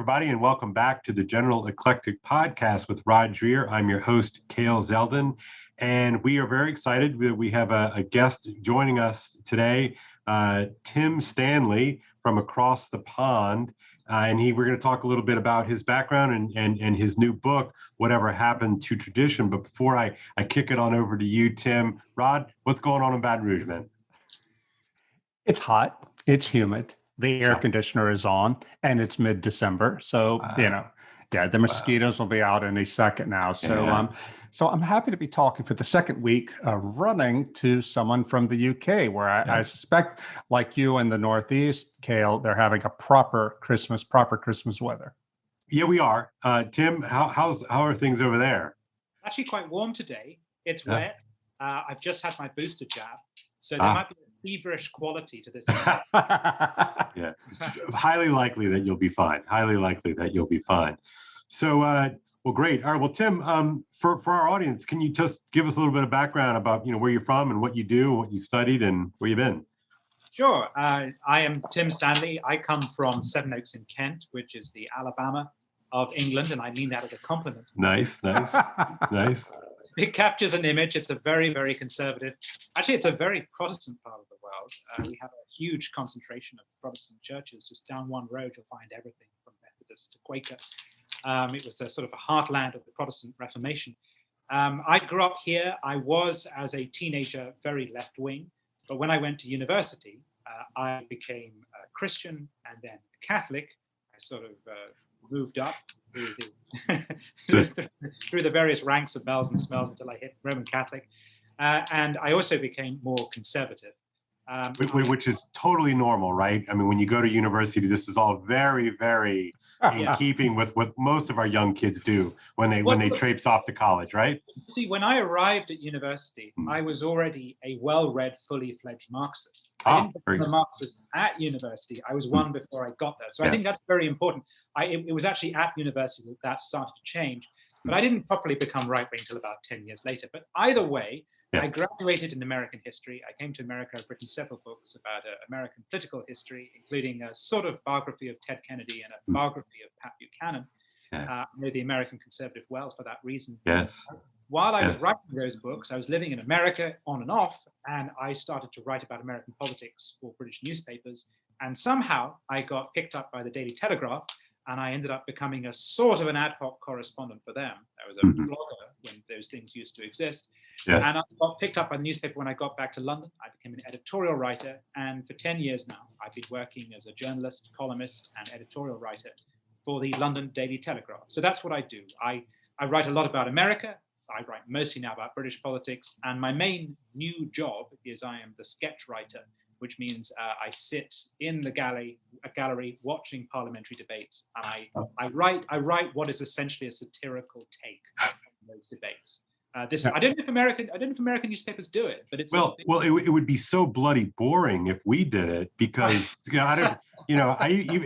everybody, and welcome back to the General Eclectic Podcast with Rod Dreher. I'm your host, Kale Zeldin, and we are very excited. We have a guest joining us today, Tim Stanley from across the pond, and we're going to talk a little bit about his background and his new book, Whatever Happened to Tradition. But before I kick it on over to you, Tim, Rod, what's going on in Baton Rouge, man? It's hot. It's humid. The air conditioner is on, and it's mid-December. So, the mosquitoes will be out any second now. So, so I'm happy to be talking for the second week running to someone from the UK, where I suspect, like you in the Northeast, Kale, they're having a proper Christmas weather. Yeah, we are. Tim, how are things over there? It's actually quite warm today. It's wet. I've just had my booster jab, so there might be feverish quality to this. Yeah, highly likely that you'll be fine. So, well, great. All right. Well, Tim, for our audience, can you just give us a little bit of background about, where you're from and what you do, what you studied, and where you've been? Sure. I am Tim Stanley. I come from Sevenoaks in Kent, which is the Alabama of England, and I mean that as a compliment. Nice. It captures an image. It's a very, very conservative. Actually, it's a very Protestant part of the world. We have a huge concentration of Protestant churches. Just down one road, you'll find everything from Methodist to Quaker. It was a sort of a heartland of the Protestant Reformation. I grew up here. I was, as a teenager, very left-wing. But when I went to university, I became a Christian and then Catholic. I sort of moved up through the various ranks of bells and smells until I hit Roman Catholic. And I also became more conservative. Which is totally normal, right? I mean, when you go to university, this is all very, very in keeping with what most of our young kids do when they traipse off to college, right? See, when I arrived at university, I was already a well-read, fully fledged Marxist. I didn't become a Marxist at university. I was one before I got there. So I think that's very important. It was actually at university that started to change. But I didn't properly become right-wing until about 10 years later. But either way, I graduated in American history. I came to America. I've written several books about American political history, including a sort of biography of Ted Kennedy and a biography of Pat Buchanan. I know the American conservative well for that reason. While I was writing those books, I was living in America on and off, and I started to write about American politics for British newspapers. And somehow I got picked up by the Daily Telegraph, and I ended up becoming a sort of an ad hoc correspondent for them. I was a blogger when those things used to exist. And I got picked up by the newspaper when I got back to London. I became an editorial writer. And for 10 years now, I've been working as a journalist, columnist, and editorial writer for the London Daily Telegraph. So that's what I do. I write a lot about America. I write mostly now about British politics. And my main new job is I am the sketch writer, which means I sit in the gallery watching parliamentary debates, and I write what is essentially a satirical take on those debates. I don't know if American newspapers do it, but it's it would be so bloody boring if we did it, because I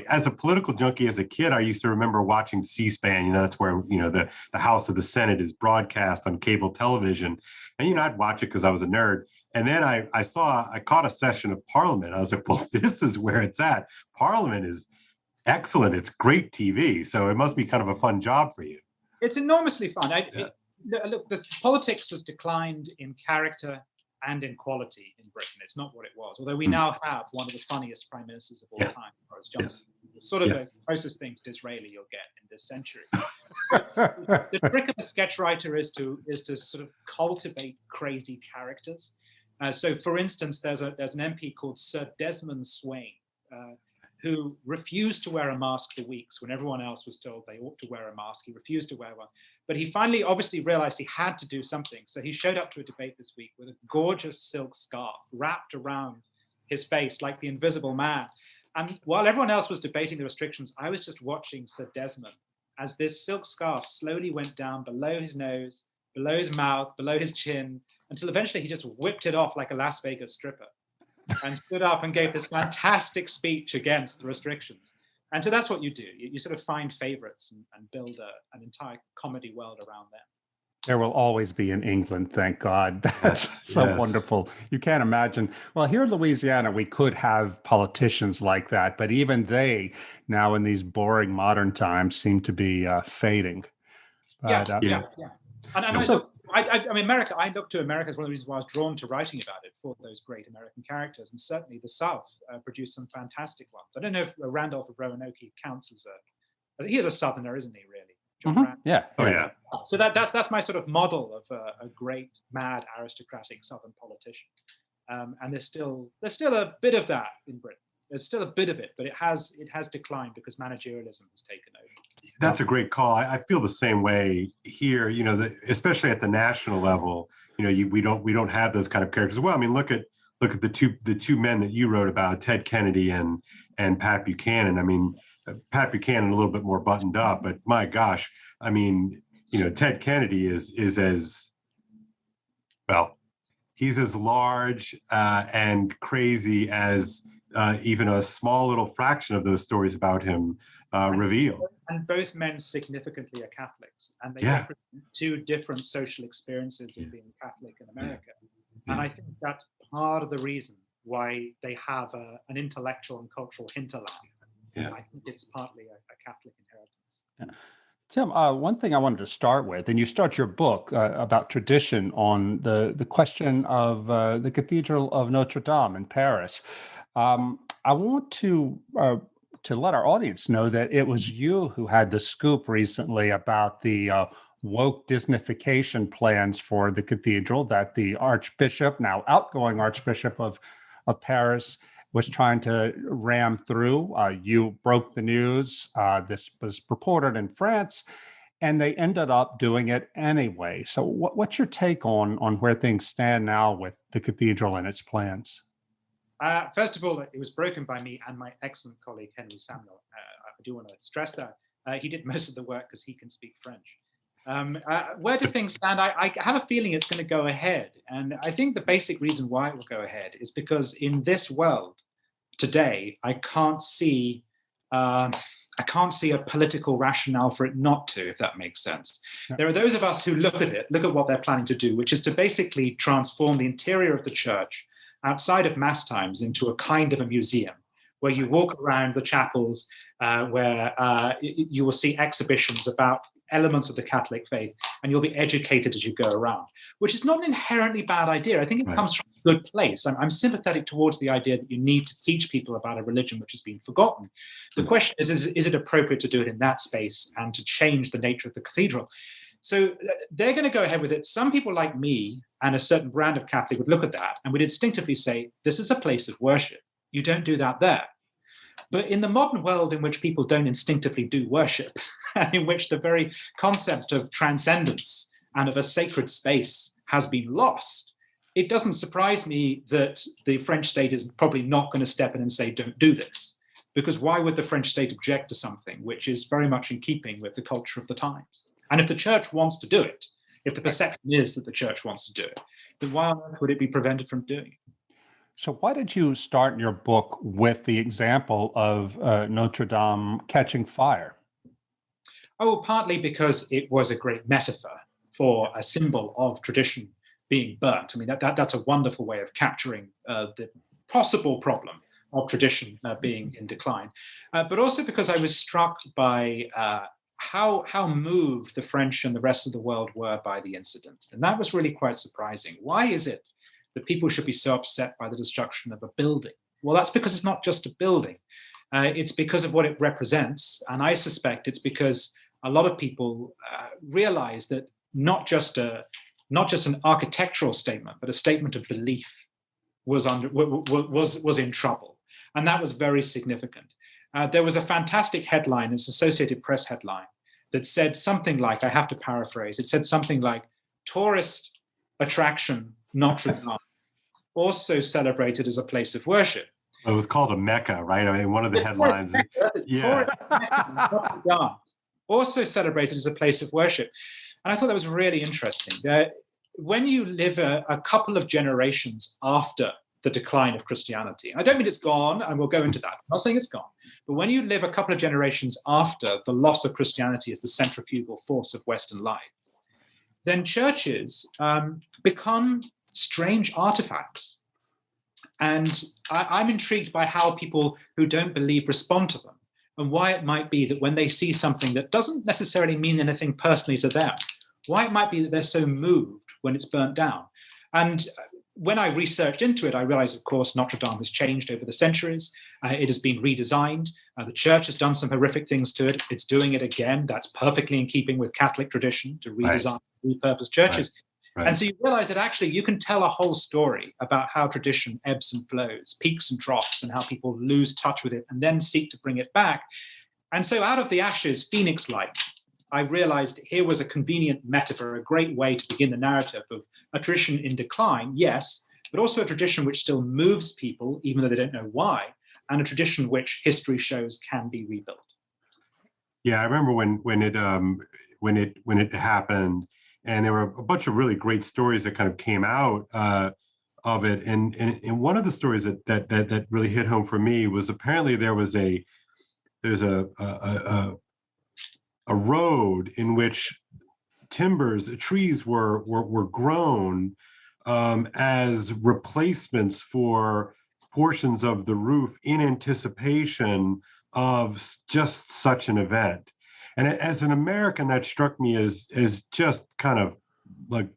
as a political junkie as a kid, I used to remember watching C-SPAN. That's where the House of the Senate is broadcast on cable television, and I'd watch it because I was a nerd. And then I caught a session of Parliament. I was like, well, this is where it's at. Parliament is excellent. It's great TV. So it must be kind of a fun job for you. It's enormously fun. Look, the politics has declined in character and in quality in Britain. It's not what it was. Although we now have one of the funniest prime ministers of all time, Boris Johnson. Sort of the closest thing to Disraeli you'll get in this century. The trick of a sketch writer is to sort of cultivate crazy characters. So, for instance, there's an MP called Sir Desmond Swain, who refused to wear a mask for weeks when everyone else was told they ought to wear a mask. He refused to wear one. But he finally obviously realized he had to do something. So he showed up to a debate this week with a gorgeous silk scarf wrapped around his face like the Invisible Man. And while everyone else was debating the restrictions, I was just watching Sir Desmond as this silk scarf slowly went down below his nose, below his mouth, below his chin, until eventually he just whipped it off like a Las Vegas stripper and stood up and gave this fantastic speech against the restrictions. And so that's what you do. You sort of find favorites and build an entire comedy world around them. There will always be in England, thank God. That's so wonderful. You can't imagine. Well, here in Louisiana, we could have politicians like that, but even they now in these boring modern times seem to be fading. But, yeah. And I mean, America, I look to America as one of the reasons why I was drawn to writing about it, for those great American characters. And certainly the South produced some fantastic ones. I don't know if Randolph of Roanoke counts as he is a Southerner, isn't he, really? Yeah. Oh, yeah. So that's my sort of model of a great, mad, aristocratic Southern politician. And there's still a bit of that in Britain. There's still a bit of it, but it has declined because managerialism has taken over. That's a great call. I feel the same way here. Especially at the national level. We don't have those kind of characters. Well, I mean, look at the two men that you wrote about, Ted Kennedy and Pat Buchanan. I mean, Pat Buchanan a little bit more buttoned up, but my gosh, I mean, Ted Kennedy is as well. He's as large and crazy as even a small little fraction of those stories about him reveal. And both men significantly are Catholics, and they represent two different social experiences of being Catholic in America. And I think that's part of the reason why they have an intellectual and cultural hinterland. Yeah. I think it's partly a Catholic inheritance. Yeah. Tim, one thing I wanted to start with, and you start your book about tradition on the question of the Cathedral of Notre Dame in Paris. I want to let our audience know that it was you who had the scoop recently about the woke Disneyfication plans for the cathedral that the Archbishop, now outgoing Archbishop of Paris, was trying to ram through. You broke the news. This was reported in France, and they ended up doing it anyway. So what's your take on where things stand now with the cathedral and its plans? First of all, it was broken by me and my excellent colleague, Henry Samuel. I do want to stress that. He did most of the work because he can speak French. Where do things stand? I have a feeling it's going to go ahead. And I think the basic reason why it will go ahead is because in this world today, I can't see a political rationale for it not to, if that makes sense. Yeah. There are those of us who look at what they're planning to do, which is to basically transform the interior of the church outside of mass times into a kind of a museum, where you walk around the chapels, where you will see exhibitions about elements of the Catholic faith, and you'll be educated as you go around, which is not an inherently bad idea. I think it comes from a good place. I'm sympathetic towards the idea that you need to teach people about a religion which has been forgotten. The question is it appropriate to do it in that space and to change the nature of the cathedral? So they're going to go ahead with it. Some people like me and a certain brand of Catholic would look at that and would instinctively say, this is a place of worship. You don't do that there. But in the modern world in which people don't instinctively do worship, and in which the very concept of transcendence and of a sacred space has been lost, it doesn't surprise me that the French state is probably not going to step in and say, don't do this. Because why would the French state object to something which is very much in keeping with the culture of the times? And if the church wants to do it, if the perception is that the church wants to do it, then why on earth would it be prevented from doing it? So why did you start your book with the example of Notre Dame catching fire? Oh, partly because it was a great metaphor for a symbol of tradition being burnt. I mean, that's a wonderful way of capturing the possible problem of tradition being in decline. But also because I was struck by how moved the French and the rest of the world were by the incident. And that was really quite surprising. Why is it that people should be so upset by the destruction of a building? Well, that's because it's not just a building. It's because of what it represents. And I suspect it's because a lot of people realize that not just an architectural statement, but a statement of belief was in trouble. And that was very significant. There was a fantastic headline, it's an Associated Press headline, that said something like, I have to paraphrase, it said something like, tourist attraction Notre Dame, also celebrated as a place of worship. It was called a Mecca, right? I mean, one of the headlines. Yeah. Notre Dame, also celebrated as a place of worship. And I thought that was really interesting. When you live a couple of generations after the decline of Christianity, I don't mean it's gone, and we'll go into that. I'm not saying it's gone. But when you live a couple of generations after the loss of Christianity as the centrifugal force of Western life, then churches become strange artifacts. And I'm intrigued by how people who don't believe respond to them, and why it might be that when they see something that doesn't necessarily mean anything personally to them, why it might be that they're so moved when it's burnt down. And when I researched into it, I realized, of course, Notre Dame has changed over the centuries. It has been redesigned. The church has done some horrific things to it. It's doing it again. That's perfectly in keeping with Catholic tradition to redesign, repurpose churches. Right. And so you realize that actually you can tell a whole story about how tradition ebbs and flows, peaks and troughs, and how people lose touch with it and then seek to bring it back. And so out of the ashes, phoenix-like, I realized here was a convenient metaphor, a great way to begin the narrative of a tradition in decline, yes, but also a tradition which still moves people, even though they don't know why, and a tradition which history shows can be rebuilt. Yeah, I remember when it happened, and there were a bunch of really great stories that kind of came out of it, and one of the stories that really hit home for me was apparently there's a road in which trees were grown as replacements for portions of the roof in anticipation of just such an event. And as an American, that struck me as just kind of like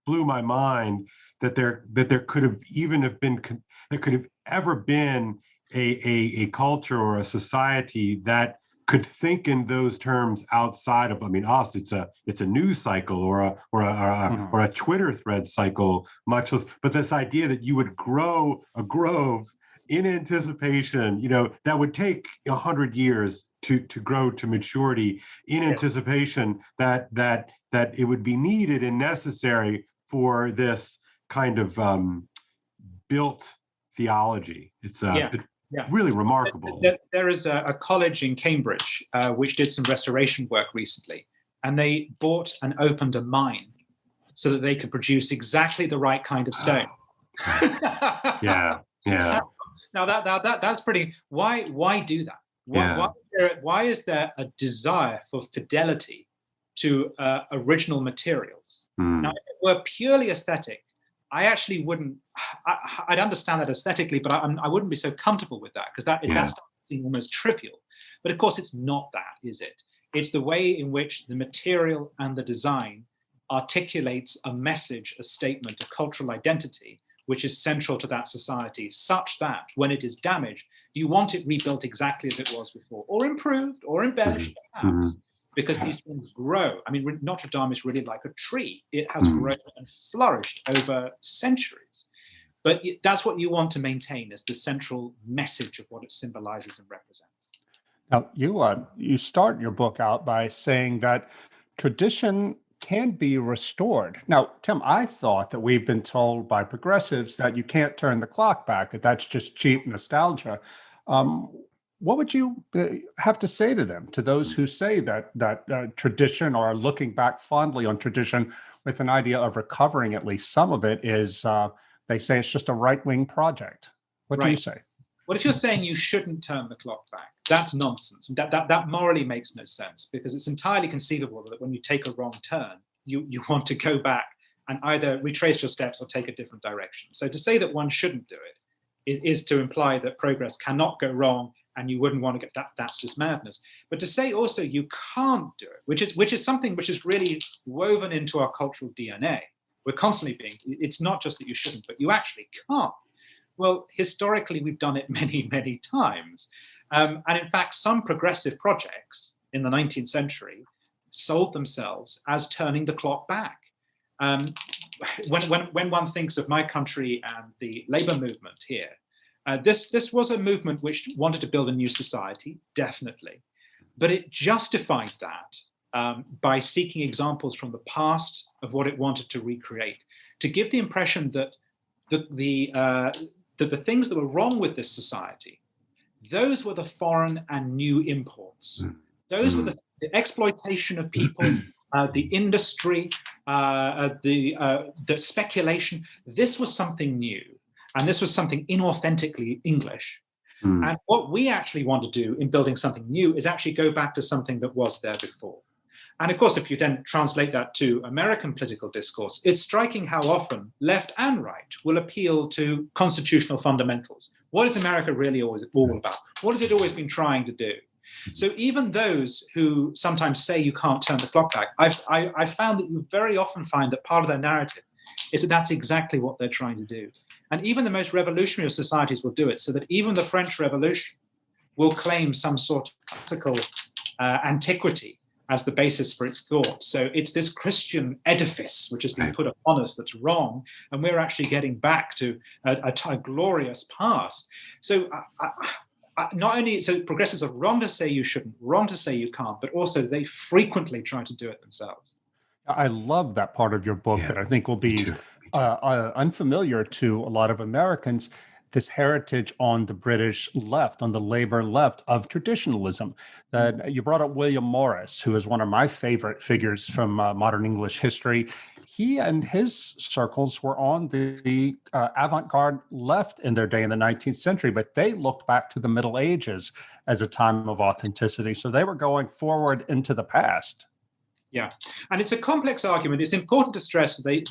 blew my mind that there could have ever been a culture or a society that could think in those terms outside of, I mean, us, it's a news cycle or a Twitter thread cycle, much less, but this idea that you would grow a grove in anticipation, that would take 100 years to grow to maturity in anticipation that it would be needed and necessary for this kind of built theology. It's really remarkable. There is a college in Cambridge which did some restoration work recently, and they bought and opened a mine so that they could produce exactly the right kind of stone. Yeah. Now that's pretty. Why do that? Why is there a desire for fidelity to original materials? Now, if it were purely aesthetic, I actually wouldn't. I'd understand that aesthetically, but I wouldn't be so comfortable with that, because that starts to seem almost trivial. But of course, it's not that, is it? It's the way in which the material and the design articulates a message, a statement, a cultural identity, which is central to that society, such that when it is damaged, you want it rebuilt exactly as it was before, or improved, or embellished, perhaps. Because these things grow. I mean, Notre Dame is really like a tree. It has grown and flourished over centuries. But that's what you want to maintain as the central message of what it symbolizes and represents. Now, you start your book out by saying that tradition can be restored. Now, Tim, I thought that we've been told by progressives that you can't turn the clock back, that that's just cheap nostalgia. What would you have to say to them, to those who say that tradition, or are looking back fondly on tradition with an idea of recovering at least some of it, is they say it's just a right-wing project? What do you say? Well, if you're saying you shouldn't turn the clock back, that's nonsense. That morally makes no sense, because it's entirely conceivable that when you take a wrong turn, you want to go back and either retrace your steps or take a different direction. So to say that one shouldn't do it is to imply that progress cannot go wrong, and you wouldn't want to get that. That's just madness. But to say also you can't do it, which is something which is really woven into our cultural DNA. We're constantly it's not just that you shouldn't, but you actually can't. Well, historically, we've done it many, many times. And in fact, some progressive projects in the 19th century sold themselves as turning the clock back. When one thinks of my country and the labor movement here, this was a movement which wanted to build a new society, definitely. But it justified that by seeking examples from the past of what it wanted to recreate, to give the impression that the things that were wrong with this society, those were the foreign and new imports. Those were the exploitation of people, the industry, the speculation. This was something new. And this was something inauthentically English. And what we actually want to do in building something new is actually go back to something that was there before. And of course, if you then translate that to American political discourse, it's striking how often left and right will appeal to constitutional fundamentals. What is America really all about? What has it always been trying to do? So even those who sometimes say you can't turn the clock back, I've found that you very often find that part of their narrative is that that's exactly what they're trying to do. And even the most revolutionary of societies will do it, so that even the French Revolution will claim some sort of classical antiquity as the basis for its thought. So it's this Christian edifice which has been put upon us that's wrong, and we're actually getting back to a glorious past. So not only, so progressives are wrong to say you shouldn't, wrong to say you can't, but also they frequently try to do it themselves. I love that part of your book that I think will be unfamiliar to a lot of Americans, this heritage on the British left, on the Labour left of traditionalism. That you brought up William Morris, who is one of my favorite figures from modern English history. He and his circles were on the avant-garde left in their day in the 19th century, but they looked back to the Middle Ages as a time of authenticity. So they were going forward into the past. Yeah, and it's a complex argument. It's important to stress they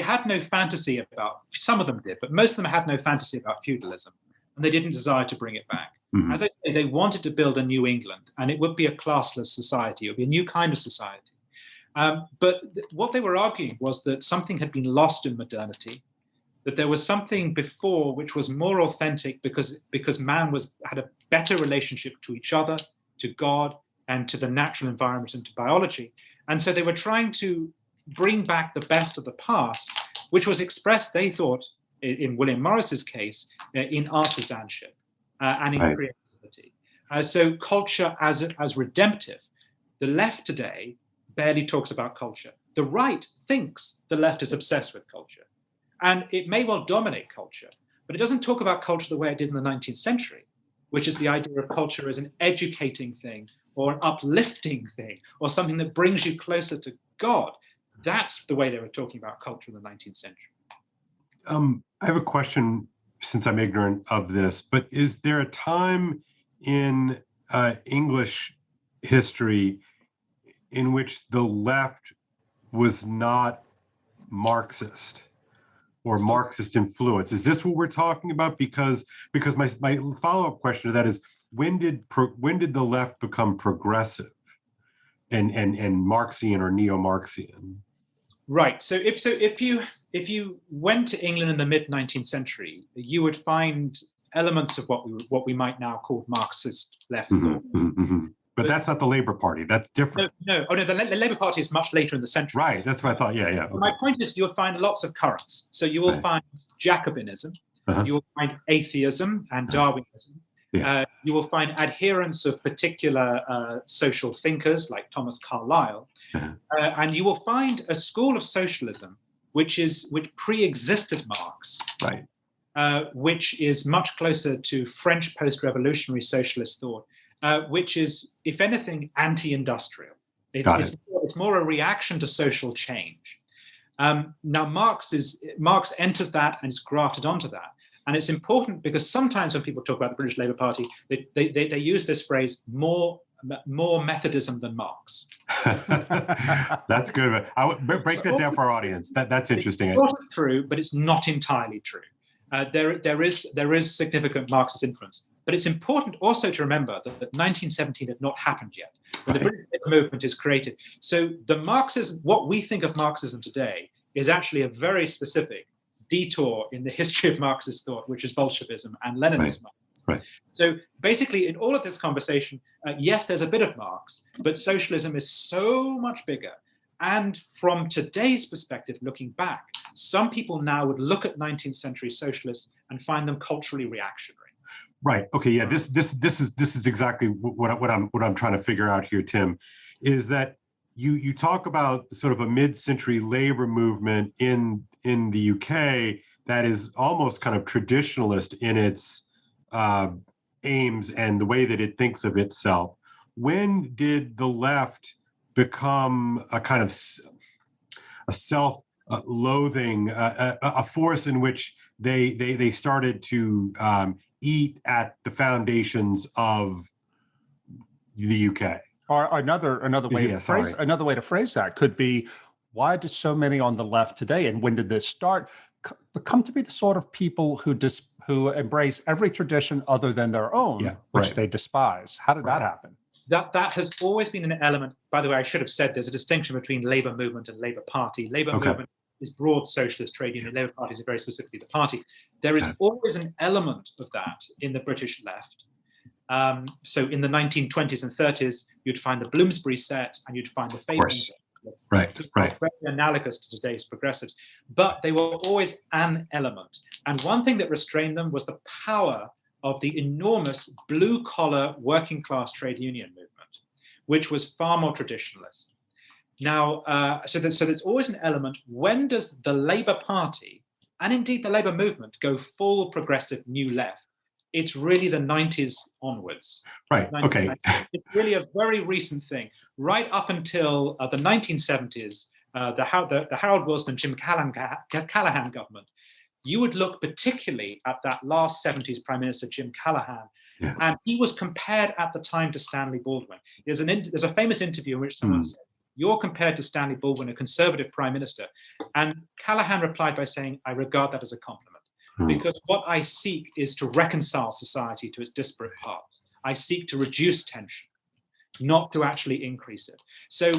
had no fantasy about, some of them did, but most of them had no fantasy about feudalism, and they didn't desire to bring it back. Mm-hmm. As I say, they wanted to build a new England, and it would be a classless society. It would be a new kind of society. But what they were arguing was that something had been lost in modernity, that there was something before which was more authentic because man had a better relationship to each other, to God, and to the natural environment and to biology. And so they were trying to bring back the best of the past, which was expressed, they thought, in William Morris's case, in artisanship and in creativity. So culture as redemptive. The left today barely talks about culture. The right thinks the left is obsessed with culture. And it may well dominate culture, but it doesn't talk about culture the way it did in the 19th century, which is the idea of culture as an educating thing or an uplifting thing or something that brings you closer to God. That's the way they were talking about culture in the 19th century. I have a question, since I'm ignorant of this, but is there a time in English history in which the left was not Marxist or Marxist influence? Is this what we're talking about? Because my follow-up question to that is, when did the left become progressive and Marxian or neo-Marxian? Right. So if you went to England in the mid 19th century, you would find elements of what we might now call Marxist left thought. Mm-hmm. But that's not the Labour Party. That's different. No. Oh no, the Labour Party is much later in the century. Right. That's what I thought. Yeah. Okay. My point is, you'll find lots of currents. So you will find Jacobinism. You will find atheism and Darwinism. Yeah. You will find adherents of particular social thinkers like Thomas Carlyle, and you will find a school of socialism which pre-existed Marx, right? Which is much closer to French post-revolutionary socialist thought, which is, if anything, anti-industrial. It's more a reaction to social change. Now Marx enters that and is grafted onto that. And it's important because sometimes when people talk about the British Labour Party, they use this phrase, more Methodism than Marx. That's good. I would break that down for our audience. That's interesting. It's not true, but it's not entirely true. There is significant Marxist influence. But it's important also to remember that 1917 had not happened yet, when the British Labour movement is created. So the Marxism, what we think of Marxism today, is actually a very specific detour in the history of Marxist thought, which is Bolshevism and Leninism. Right. So basically, in all of this conversation, yes, there's a bit of Marx, but socialism is so much bigger. And from today's perspective, looking back, some people now would look at 19th century socialists and find them culturally reactionary. Right. Okay. Yeah. This is exactly what I'm trying to figure out here, Tim, is that you talk about sort of a mid-century labor movement in the UK that is almost kind of traditionalist in its aims and the way that it thinks of itself. When did the left become a kind of a self-loathing, a force in which they started to eat at the foundations of the UK? Or another way to phrase that could be, why do so many on the left today, and when did this start, come to be the sort of people who embrace every tradition other than their own, which they despise? How did that happen? That has always been an element. By the way, I should have said there's a distinction between labor movement and labor party. Labor movement is broad socialist trade union. Labor party is very specifically the party. There is always an element of that in the British left. So in the 1920s and 30s, you'd find the Bloomsbury set and you'd find the Fabian set. Right. Very analogous to today's progressives, but they were always an element. And one thing that restrained them was the power of the enormous blue-collar working-class trade union movement, which was far more traditionalist. Now, so there's always an element. When does the Labour Party, and indeed the Labour movement, go full progressive new left? It's really the 90s onwards. Right, okay. It's really a very recent thing. Right up until the 1970s, the Harold Wilson and Jim Callaghan government, you would look particularly at that last 70s Prime Minister, Jim Callaghan, and he was compared at the time to Stanley Baldwin. There's a famous interview in which someone said, "You're compared to Stanley Baldwin, a conservative Prime Minister." And Callaghan replied by saying, "I regard that as a compliment. Because what I seek is to reconcile society to its disparate parts. I seek to reduce tension, not to actually increase it." So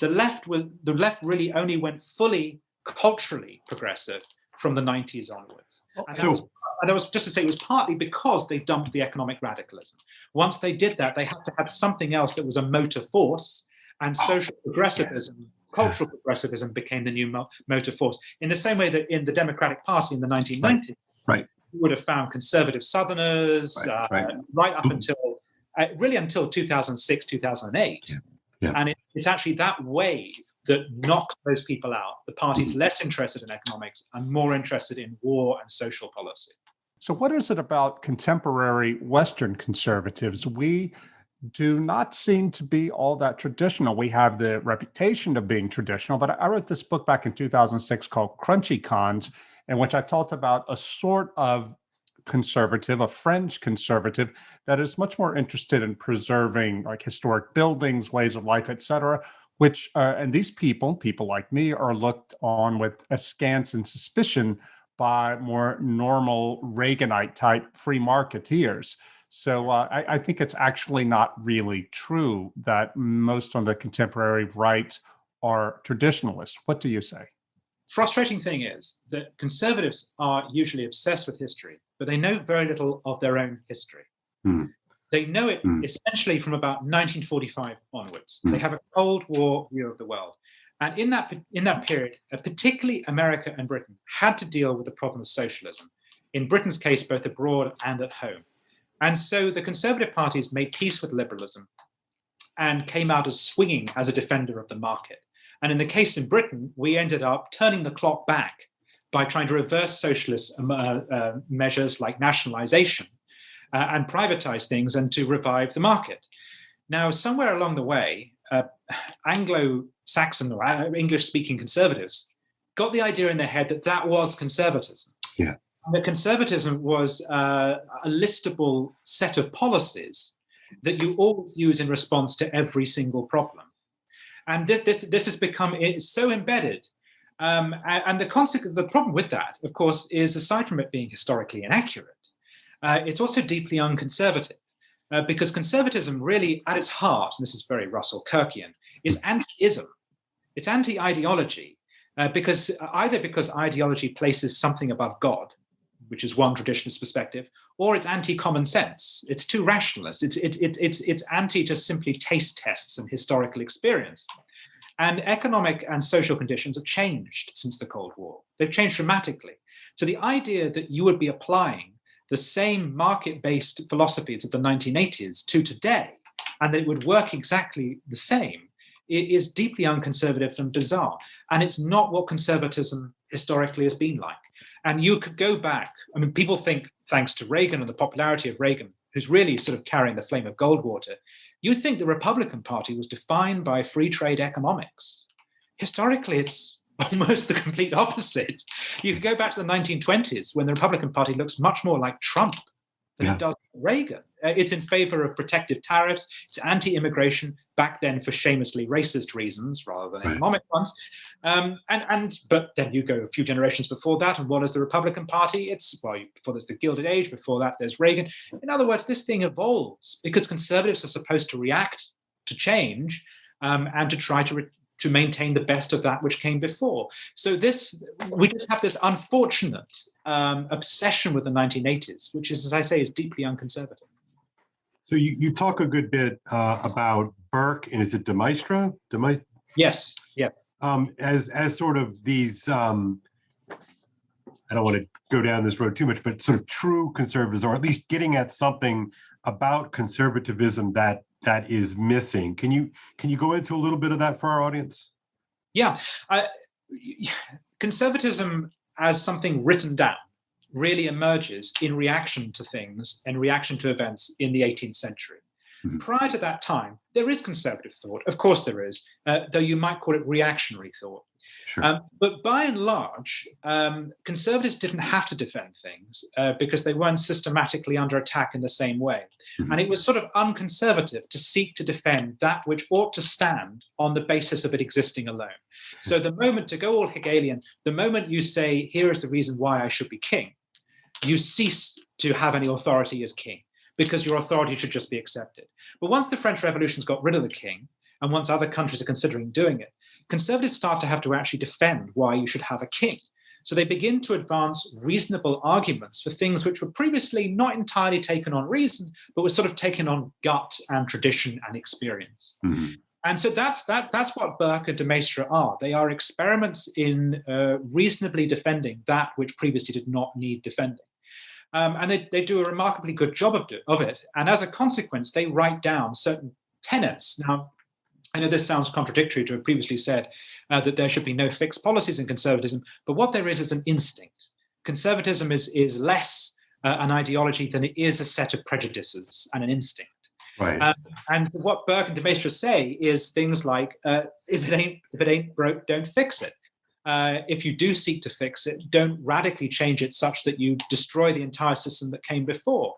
the left really only went fully culturally progressive from the 90s onwards. And that was just to say, it was partly because they dumped the economic radicalism. Once they did that, they had to have something else that was a motor force, and social progressivism, cultural progressivism became the new motor force. In the same way that in the Democratic Party in the 1990s, you would have found conservative Southerners right up until really until 2006, 2008. And it's actually that wave that knocked those people out. The party's less interested in economics and more interested in war and social policy. So what is it about contemporary Western conservatives? We do not seem to be all that traditional. We have the reputation of being traditional, but I wrote this book back in 2006 called Crunchy Cons, in which I talked about a sort of conservative, a fringe conservative, that is much more interested in preserving like historic buildings, ways of life, etc., which, and these people like me, are looked on with askance and suspicion by more normal Reaganite type free marketeers. So I think it's actually not really true that most on the contemporary right are traditionalists. What do you say? Frustrating thing is that conservatives are usually obsessed with history, but they know very little of their own history. They know it essentially from about 1945 onwards. They have a Cold War view of the world. And in that period, particularly America and Britain had to deal with the problem of socialism. In Britain's case, both abroad and at home. And so the conservative parties made peace with liberalism and came out as swinging as a defender of the market. And in the case in Britain, we ended up turning the clock back by trying to reverse socialist measures like nationalization and privatize things and to revive the market. Now, somewhere along the way, Anglo-Saxon or English-speaking conservatives got the idea in their head that that was conservatism. And that conservatism was a listable set of policies that you always use in response to every single problem. And this has become so embedded. And the problem with that, of course, is aside from it being historically inaccurate, it's also deeply unconservative. Because conservatism really, at its heart, and this is very Russell Kirkian, is anti-ism. It's anti-ideology, because ideology places something above God, which is one traditionalist perspective, or it's anti-common sense. It's too rationalist. It's anti just simply taste tests and historical experience. And economic and social conditions have changed since the Cold War. They've changed dramatically. So the idea that you would be applying the same market-based philosophies of the 1980s to today, and that it would work exactly the same, is deeply unconservative and bizarre. And it's not what conservatism historically has been like. And you could go back, I mean, people think, thanks to Reagan and the popularity of Reagan, who's really sort of carrying the flame of Goldwater, you think the Republican Party was defined by free trade economics. Historically, it's almost the complete opposite. You could go back to the 1920s when the Republican Party looks much more like Trump than it does Reagan. It's in favor of protective tariffs. It's anti-immigration, back then for shamelessly racist reasons rather than economic ones. But then you go a few generations before that, and what is the Republican Party? Before there's the Gilded Age, before that there's Reagan. In other words, this thing evolves because conservatives are supposed to react to change and to try to maintain the best of that which came before. So we just have this unfortunate obsession with the 1980s, which is, as I say, is deeply unconservative. So you talk a good bit about Burke, and is it de Maistre? Yes. As sort of these, I don't want to go down this road too much, but sort of true conservatives, or at least getting at something about conservatism that is missing. Can you go into a little bit of that for our audience? Yeah. Conservatism as something written down really emerges in reaction to things and reaction to events in the 18th century. Mm-hmm. Prior to that time, there is conservative thought. Of course there is, though you might call it reactionary thought. Sure. But by and large, conservatives didn't have to defend things because they weren't systematically under attack in the same way. Mm-hmm. And it was sort of unconservative to seek to defend that which ought to stand on the basis of it existing alone. So the moment, to go all Hegelian, the moment you say, here is the reason why I should be king, you cease to have any authority as king, because your authority should just be accepted. But once the French Revolution's got rid of the king, and once other countries are considering doing it, conservatives start to have to actually defend why you should have a king. So they begin to advance reasonable arguments for things which were previously not entirely taken on reason, but were sort of taken on gut and tradition and experience. Mm-hmm. And so that's what Burke and de Maistre are. They are experiments in reasonably defending that which previously did not need defending. And they do a remarkably good job of it. And as a consequence, they write down certain tenets. Now, I know this sounds contradictory to have previously said that there should be no fixed policies in conservatism, but what there is an instinct. Conservatism is less an ideology than it is a set of prejudices and an instinct. Right. And what Burke and de Maistre say is things like, if it ain't broke, don't fix it. If you do seek to fix it, don't radically change it such that you destroy the entire system that came before.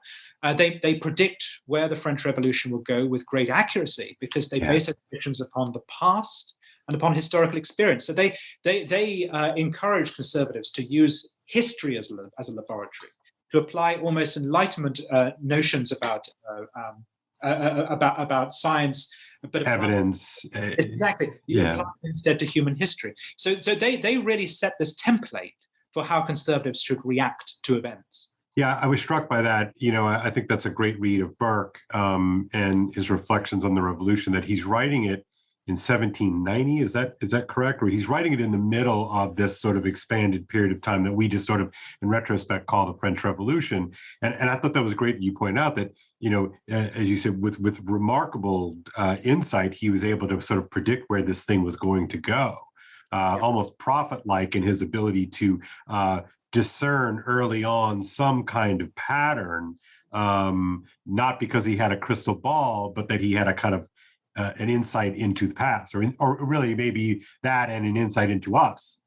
They predict where the French Revolution will go with great accuracy because they base their predictions upon the past and upon historical experience. So they encourage conservatives to use history as a laboratory, to apply almost Enlightenment notions about science. But evidence. Exactly. You apply instead to human history. So they really set this template for how conservatives should react to events. Yeah, I was struck by that. I think that's a great read of Burke and his reflections on the revolution, that he's writing it in 1790. Is that correct? Or he's writing it in the middle of this sort of expanded period of time that we just sort of, in retrospect, call the French Revolution. And I thought that was great that you point out that, as you said, with remarkable insight, he was able to sort of predict where this thing was going to go, almost prophet-like in his ability to discern early on some kind of pattern, not because he had a crystal ball, but that he had a kind of an insight into the past, or really maybe that and an insight into us,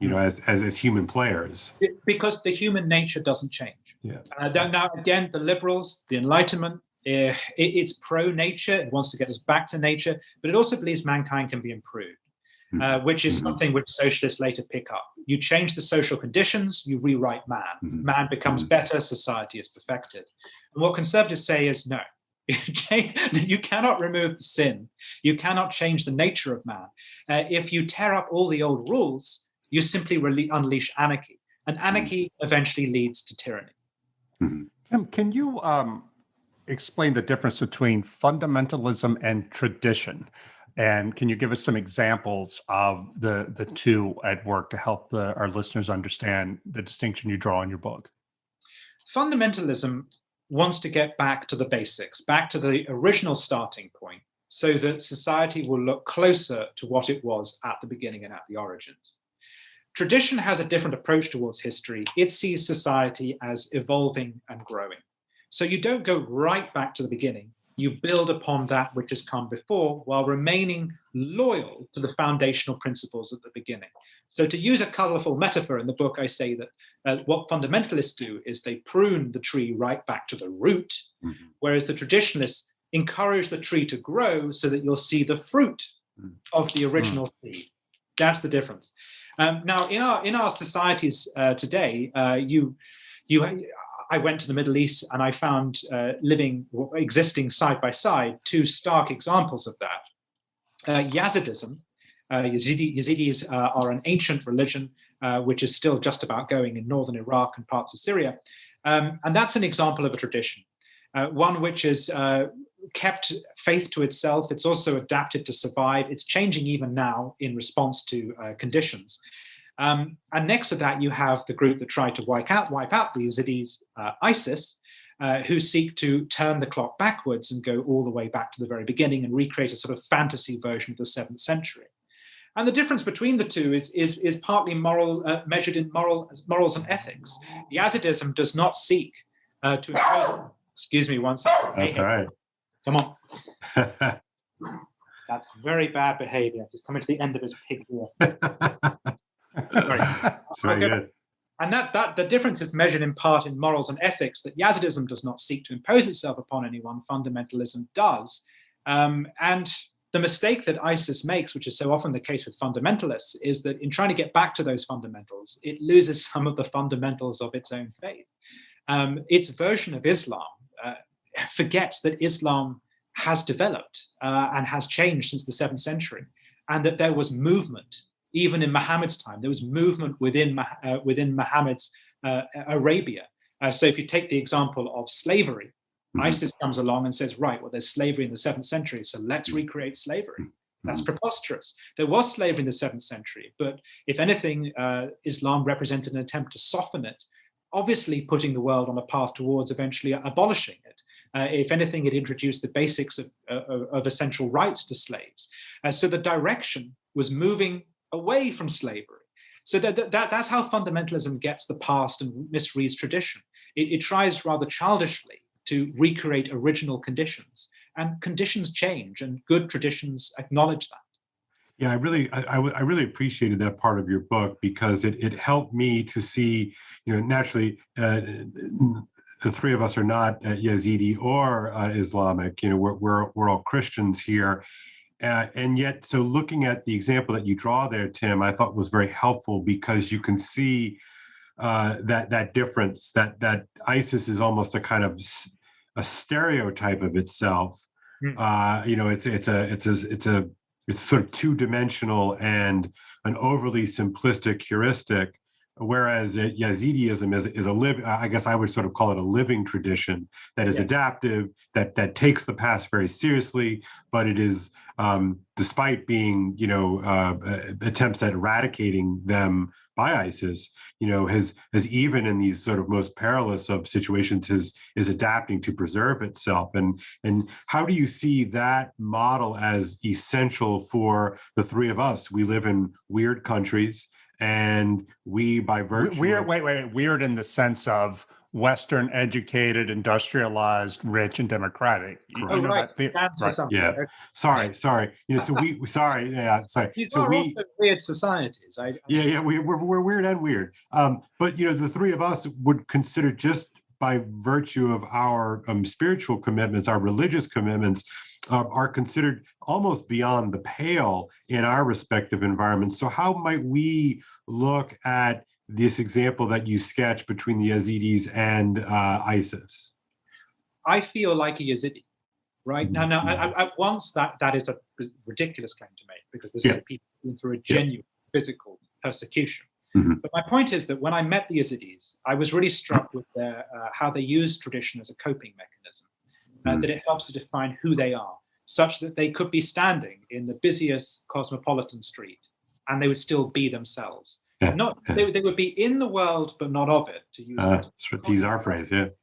as human players. Because the human nature doesn't change. Yeah. Now, again, the liberals, the Enlightenment, it's pro-nature. It wants to get us back to nature, but it also believes mankind can be improved, which is something which socialists later pick up. You change the social conditions, you rewrite man. Man becomes better, society is perfected. And what conservatives say is no. You cannot remove the sin. You cannot change the nature of man. If you tear up all the old rules, you simply unleash anarchy. And anarchy eventually leads to tyranny. Tim, can you explain the difference between fundamentalism and tradition? And can you give us some examples of the two at work to help our listeners understand the distinction you draw in your book? Fundamentalism wants to get back to the basics, back to the original starting point, so that society will look closer to what it was at the beginning and at the origins. Tradition has a different approach towards history. It sees society as evolving and growing. So you don't go right back to the beginning. you build upon that which has come before while remaining loyal to the foundational principles at the beginning. So to use a colorful metaphor in the book, I say that what fundamentalists do is they prune the tree right back to the root, whereas the traditionalists encourage the tree to grow so that you'll see the fruit of the original seed. That's the difference. Now, in our societies today, I went to the Middle East and I found existing side by side two stark examples of that. Yazidism. Yazidis are an ancient religion which is still just about going in northern Iraq and parts of Syria. And that's an example of a tradition, one which is kept faith to itself. It's also adapted to survive. It's changing even now in response to conditions. And next to that, you have the group that tried to wipe out the Yazidis, ISIS, who seek to turn the clock backwards and go all the way back to the very beginning and recreate a sort of fantasy version of the 7th century. And the difference between the two is partly moral, measured in morals and ethics. Yazidism does not seek to impose. Excuse me one second. That's all right. Come on. That's very bad behavior. He's coming to the end of his pig here. Sorry. That's very good. And that the difference is measured in part in morals and ethics, that Yazidism does not seek to impose itself upon anyone, fundamentalism does. And the mistake that ISIS makes, which is so often the case with fundamentalists, is that in trying to get back to those fundamentals, it loses some of the fundamentals of its own faith. Its version of Islam forgets that Islam has developed and has changed since the 7th century, and that there was movement. Even in Muhammad's time, there was movement within Muhammad's Arabia. So if you take the example of slavery, ISIS comes along and says, right, well, there's slavery in the 7th century, so let's recreate slavery. That's preposterous. There was slavery in the 7th century, but if anything, Islam represented an attempt to soften it, obviously putting the world on a path towards eventually abolishing it. If anything, it introduced the basics of essential rights to slaves. So the direction was moving away from slavery. So that's how fundamentalism gets the past and misreads tradition. It tries rather childishly to recreate original conditions, and conditions change, and good traditions acknowledge that. Yeah, I really appreciated that part of your book, because it helped me to see, naturally, the three of us are not Yazidi or Islamic. We're all Christians here. And yet, so looking at the example that you draw there, Tim, I thought was very helpful, because you can see that difference, that ISIS is almost a kind of a stereotype of itself. It's sort of two-dimensional and an overly simplistic heuristic. Whereas Yazidism is a I guess I would sort of call it a living tradition that is adaptive, that takes the past very seriously, but it is, despite being, attempts at eradicating them by ISIS, has even in these sort of most perilous of situations is adapting to preserve itself. And how do you see that model as essential for the three of us? We live in weird countries. And we, by virtue weird in the sense of Western, educated, industrialized, rich, and democratic. Yeah. Sorry. Sorry. These are also weird societies. We're weird and weird. But the three of us would consider, just by virtue of our spiritual commitments, our religious commitments, are considered almost beyond the pale in our respective environments. So how might we look at this example that you sketch between the Yazidis and ISIS? I feel like a Yazidi, right? Now, at once that is a ridiculous claim to make, because this is a people going through a genuine physical persecution. But my point is that when I met the Yazidis, I was really struck with their how they use tradition as a coping mechanism. That it helps to define who they are, such that they could be standing in the busiest cosmopolitan street and they would still be themselves. They would be in the world, but not of it, to use our phrase, to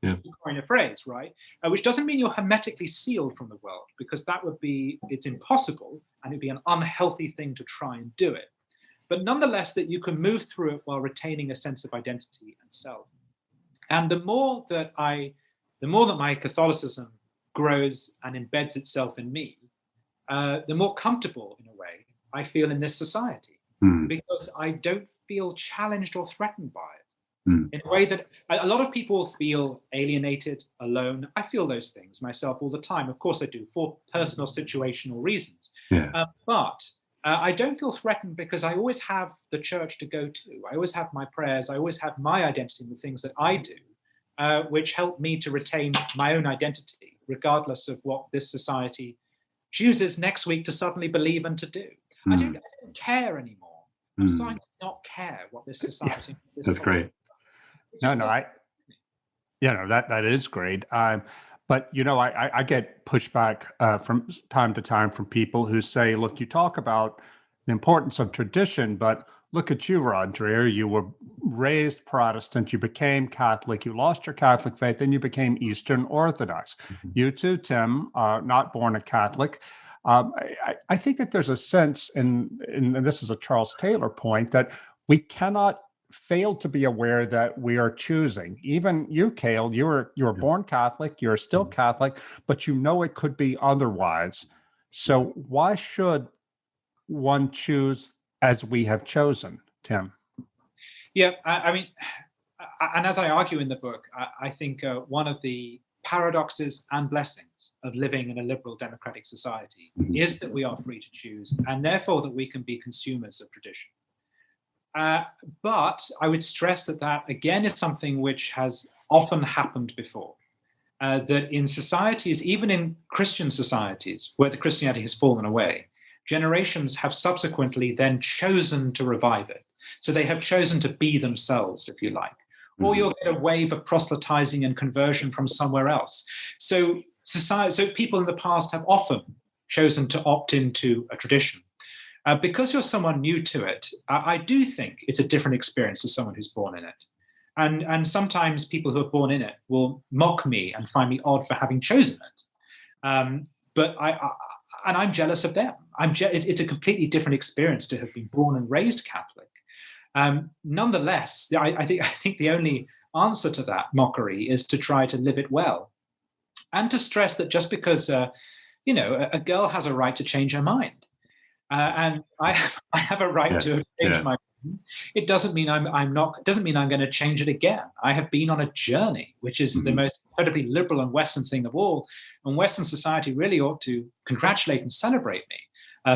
coin a phrase, right? Which doesn't mean you're hermetically sealed from the world, because it's impossible, and it'd be an unhealthy thing to try and do it. But nonetheless, that you can move through it while retaining a sense of identity and self. And the more that my Catholicism grows and embeds itself in me, the more comfortable, in a way, I feel in this society, because I don't feel challenged or threatened by it. In a way that a lot of people feel alienated, alone. I feel those things myself all the time. Of course I do, for personal situational reasons. But I don't feel threatened because I always have the church to go to. I always have my prayers. I always have my identity in the things that I do, which help me to retain my own identity, regardless of what this society chooses next week to suddenly believe and to do. I don't care anymore. I'm starting to not care what this society. That's great. That is great. But I get pushback from time to time from people who say, look, you talk about the importance of tradition, but look at you, Roger. You were raised Protestant, you became Catholic, you lost your Catholic faith, then you became Eastern Orthodox. You too, Tim, not born a Catholic. I think that there's a sense, and this is a Charles Taylor point, that we cannot fail to be aware that we are choosing. Even you, Kale, you were born Catholic, you're still Catholic, but it could be otherwise. So why should one choose as we have chosen, Tim? Yeah, I mean, and as I argue in the book, I think one of the paradoxes and blessings of living in a liberal democratic society is that we are free to choose, and therefore that we can be consumers of tradition. But I would stress that again is something which has often happened before. That in societies, even in Christian societies, where the Christianity has fallen away, generations have subsequently then chosen to revive it. So they have chosen to be themselves, if you like. Or you'll get a wave of proselytizing and conversion from somewhere else. So people in the past have often chosen to opt into a tradition. Because you're someone new to it, I do think it's a different experience to someone who's born in it. And sometimes people who are born in it will mock me and find me odd for having chosen it. But I'm jealous of them. It's a completely different experience to have been born and raised Catholic. Nonetheless, I think the only answer to that mockery is to try to live it well, and to stress that just because a girl has a right to change her mind. And I have a right to change my mind. It doesn't mean I'm going to change it again. I have been on a journey, which is the most incredibly liberal and Western thing of all. And Western society really ought to congratulate and celebrate me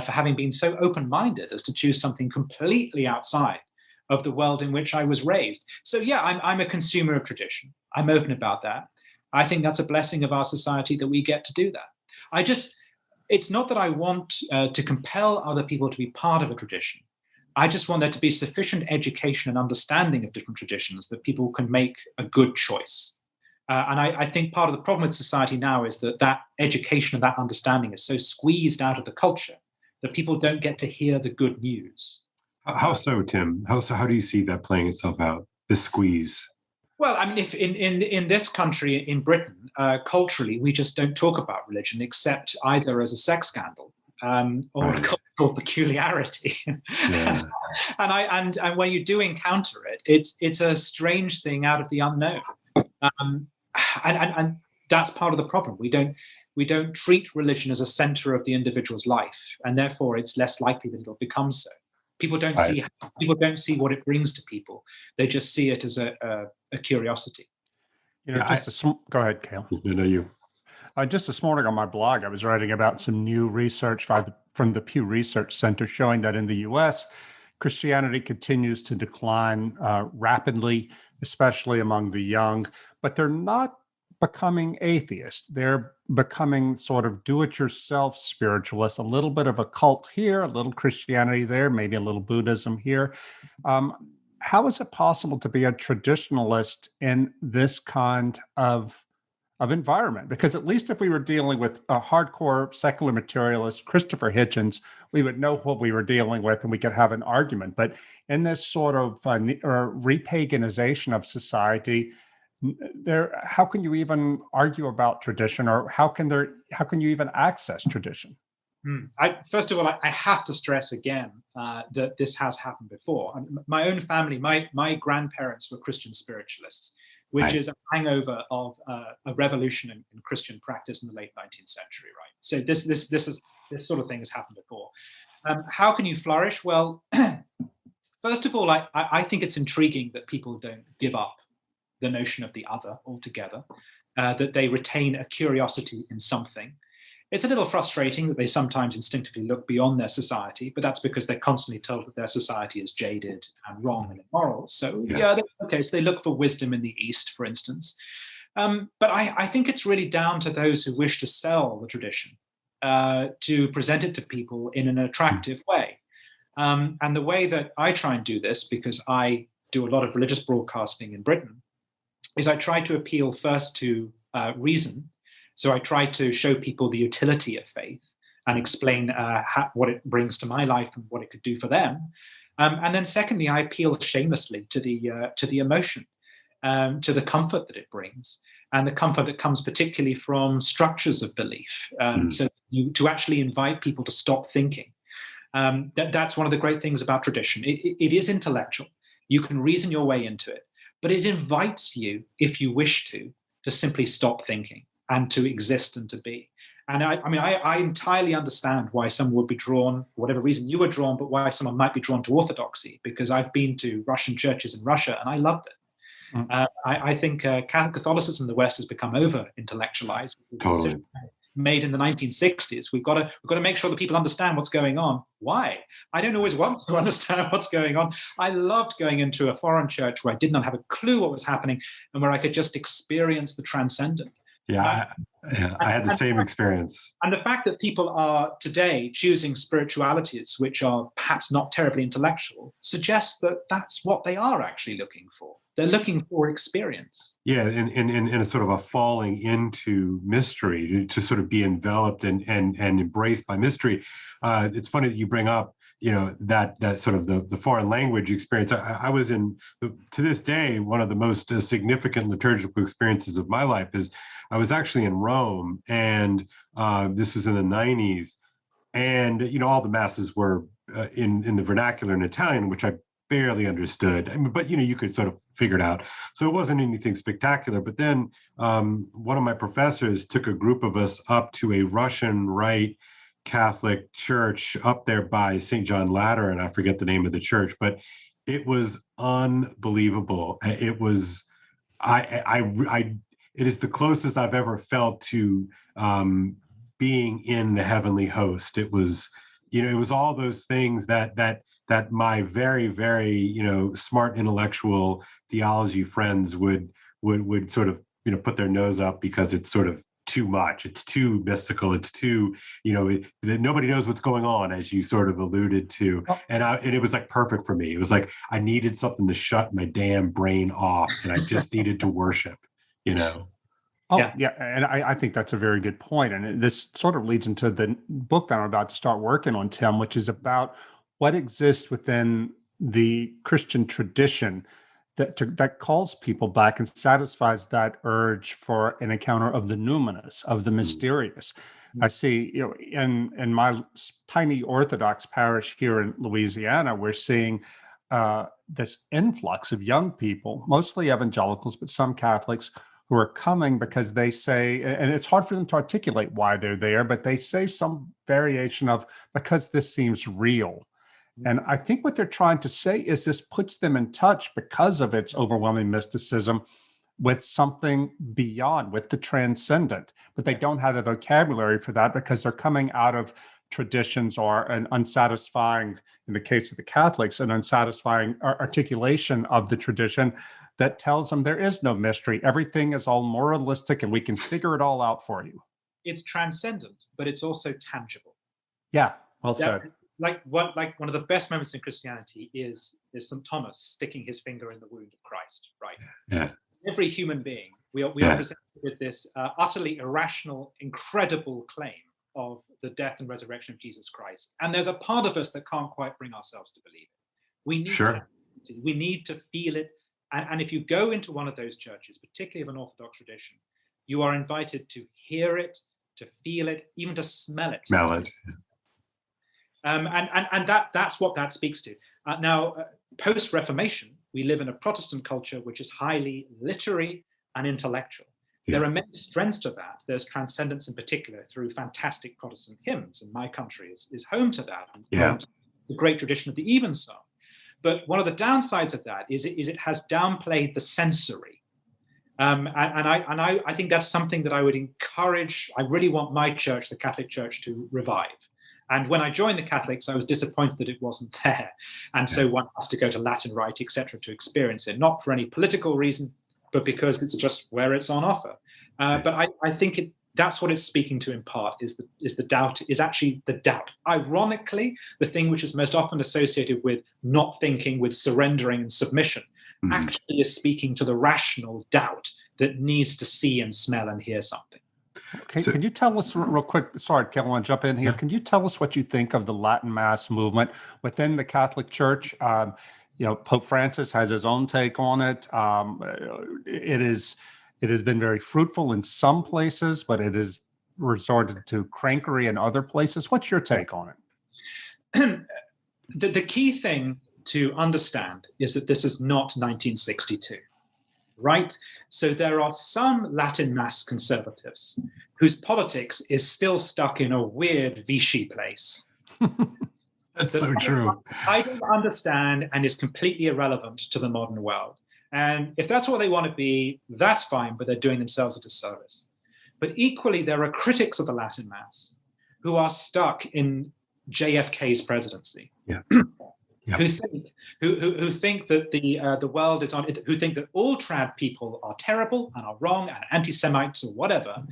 for having been so open-minded as to choose something completely outside of the world in which I was raised. So yeah, I'm a consumer of tradition. I'm open about that. I think that's a blessing of our society that we get to do that. It's not that I want to compel other people to be part of a tradition. I just want there to be sufficient education and understanding of different traditions that people can make a good choice. And I think part of the problem with society now is that education and that understanding is so squeezed out of the culture that people don't get to hear the good news. How so, Tim? How do you see that playing itself out, this squeeze? Well, I mean, if in this country, in Britain, culturally, we just don't talk about religion except either as a sex scandal or a cultural peculiarity. Yeah. and when you do encounter it, it's a strange thing out of the unknown, and that's part of the problem. We don't treat religion as a center of the individual's life, and therefore it's less likely that it'll become so. People don't see what it brings to people. They just see it as a curiosity. Go ahead, Kale. No, you. Just this morning on my blog, I was writing about some new research from the Pew Research Center showing that in the U.S., Christianity continues to decline rapidly, especially among the young, but they're not becoming atheists. They're becoming sort of do-it-yourself spiritualists, a little bit of a cult here, a little Christianity there, maybe a little Buddhism here. How is it possible to be a traditionalist in this kind of environment? Because at least if we were dealing with a hardcore secular materialist, Christopher Hitchens, we would know what we were dealing with and we could have an argument. But in this sort of repaganization of society, how can you even argue about tradition, or how can you even access tradition? First of all, I have to stress again that this has happened before. My own family, my grandparents were Christian spiritualists. which is a hangover of a revolution in Christian practice in the late 19th century, right? So this sort of thing has happened before. How can you flourish? Well, first of all, I think it's intriguing that people don't give up the notion of the other altogether, that they retain a curiosity in something. It's a little frustrating that they sometimes instinctively look beyond their society, but that's because they're constantly told that their society is jaded and wrong and immoral. So so they look for wisdom in the East, for instance. But I think it's really down to those who wish to sell the tradition, to present it to people in an attractive way. And the way that I try and do this, because I do a lot of religious broadcasting in Britain, is I try to appeal first to reason. So I try to show people the utility of faith and explain what it brings to my life and what it could do for them. And then secondly, I appeal shamelessly to the emotion, to the comfort that it brings, and the comfort that comes particularly from structures of belief. So to actually invite people to stop thinking. That's one of the great things about tradition. It is intellectual. You can reason your way into it, but it invites you, if you wish to simply stop thinking and to exist and to be. And I entirely understand why someone would be drawn, for whatever reason you were drawn, but why someone might be drawn to Orthodoxy, because I've been to Russian churches in Russia and I loved it. I think Catholicism in the West has become over-intellectualized. Totally. Made in the 1960s. We've got to make sure that people understand what's going on. Why? I don't always want to understand what's going on. I loved going into a foreign church where I did not have a clue what was happening and where I could just experience the transcendent. I had the same experience. And the fact that people are today choosing spiritualities which are perhaps not terribly intellectual suggests that that's what they are actually looking for. They're looking for experience. Yeah, in a sort of a falling into mystery, to sort of be enveloped and embraced by mystery. It's funny that you bring up, that sort of the foreign language experience. I was in, to this day, one of the most significant liturgical experiences of my life is I was actually in Rome, and this was in the 90s, and all the masses were in the vernacular in Italian, which I barely understood. But you could sort of figure it out. So it wasn't anything spectacular. But then one of my professors took a group of us up to a Russian Rite Catholic church up there by St. John Lateran, and I forget the name of the church, but it was unbelievable. It was it is the closest I've ever felt to being in the heavenly host. It was, it was all those things that my very, very, smart intellectual theology friends would sort of, put their nose up because it's sort of too much. It's too mystical. It's too, nobody knows what's going on, as you sort of alluded to. And it was like perfect for me. It was like I needed something to shut my damn brain off, and I just needed to worship, Oh, yeah. And I think that's a very good point. And this sort of leads into the book that I'm about to start working on, Tim, which is about what exists within the Christian tradition that calls people back and satisfies that urge for an encounter of the numinous, of the mysterious. I see, in my tiny Orthodox parish here in Louisiana, we're seeing this influx of young people, mostly evangelicals, but some Catholics, who are coming because they say, and it's hard for them to articulate why they're there, but they say some variation of, because this seems real. And I think what they're trying to say is this puts them in touch, because of its overwhelming mysticism, with something beyond, with the transcendent. But they don't have the vocabulary for that because they're coming out of traditions or an unsatisfying, in the case of the Catholics, an unsatisfying articulation of the tradition that tells them there is no mystery. Everything is all moralistic and we can figure it all out for you. It's transcendent, but it's also tangible. Yeah, well said. Like one of the best moments in Christianity is St. Thomas sticking his finger in the wound of Christ, right? Yeah. Every human being, we are presented with this utterly irrational, incredible claim of the death and resurrection of Jesus Christ. And there's a part of us that can't quite bring ourselves to believe it. We need to feel it. And if you go into one of those churches, particularly of an Orthodox tradition, you are invited to hear it, to feel it, even to smell it. And that's what that speaks to. Now, post-Reformation, we live in a Protestant culture which is highly literary and intellectual. There are many strengths to that. There's transcendence in particular through fantastic Protestant hymns, and my country is home to that, and home to the great tradition of the evensong. But one of the downsides of that is it has downplayed the sensory. And I think that's something that I would encourage. I really want my church, the Catholic Church, to revive. And when I joined the Catholics, I was disappointed that it wasn't there. And so one has to go to Latin Rite, etc., to experience it, not for any political reason, but because it's just where it's on offer. But I think that's what it's speaking to in part, is the doubt, is actually the doubt. Ironically, the thing which is most often associated with not thinking, with surrendering and submission, actually is speaking to the rational doubt that needs to see and smell and hear something. Okay, can you tell us real quick, sorry, Kale, I want to jump in here. Can you tell us what you think of the Latin Mass movement within the Catholic Church? Pope Francis has his own take on it. It has been very fruitful in some places, but it has resorted to crankery in other places. What's your take on it? The key thing to understand is that this is not 1962. Right? So there are some Latin Mass conservatives whose politics is still stuck in a weird Vichy place. That's so true. I don't understand and is completely irrelevant to the modern world. And if that's what they want to be, that's fine, but they're doing themselves a disservice. But equally, there are critics of the Latin Mass who are stuck in JFK's presidency. Yeah. Who think that the world is on it, who think that all trad people are terrible and are wrong and anti-Semites or whatever.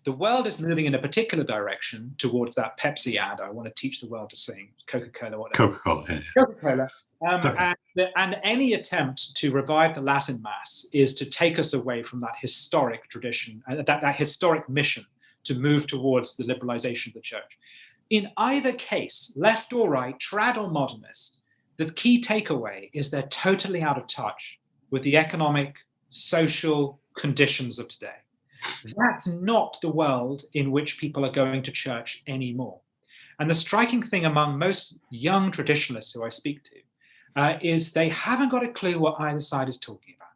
The world is moving in a particular direction towards that Pepsi ad. I want to teach the world to sing Coca-Cola, whatever. Coca-Cola. And any attempt to revive the Latin Mass is to take us away from that historic tradition, that historic mission to move towards the liberalization of the church. In either case, left or right, trad or modernist, the key takeaway is they're totally out of touch with the economic, social conditions of today. That's not the world in which people are going to church anymore. And the striking thing among most young traditionalists who I speak to is they haven't got a clue what either side is talking about.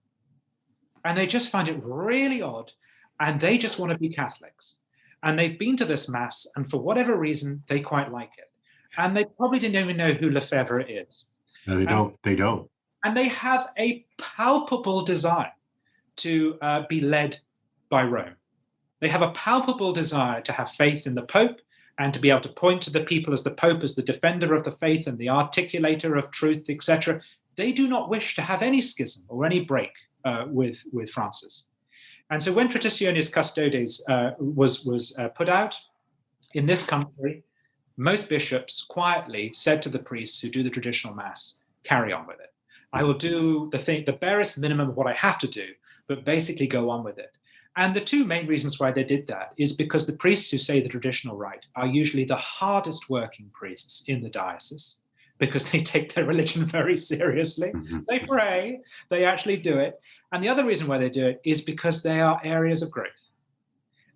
And they just find it really odd, and they just want to be Catholics. And they've been to this Mass, and for whatever reason, they quite like it. And they probably didn't even know who Lefebvre is. No, they don't. They don't. And they have a palpable desire to be led by Rome. They have a palpable desire to have faith in the Pope and to be able to point to the people as the Pope, as the defender of the faith and the articulator of truth, etc. They do not wish to have any schism or any break with Francis. And so when Traditionis Custodes was put out in this country, most bishops quietly said to the priests who do the traditional Mass, carry on with it. I will do the barest minimum of what I have to do, but basically go on with it. And the two main reasons why they did that is because the priests who say the traditional rite are usually the hardest working priests in the diocese, because they take their religion very seriously. They pray, they actually do it. And the other reason why they do it is because they are areas of growth.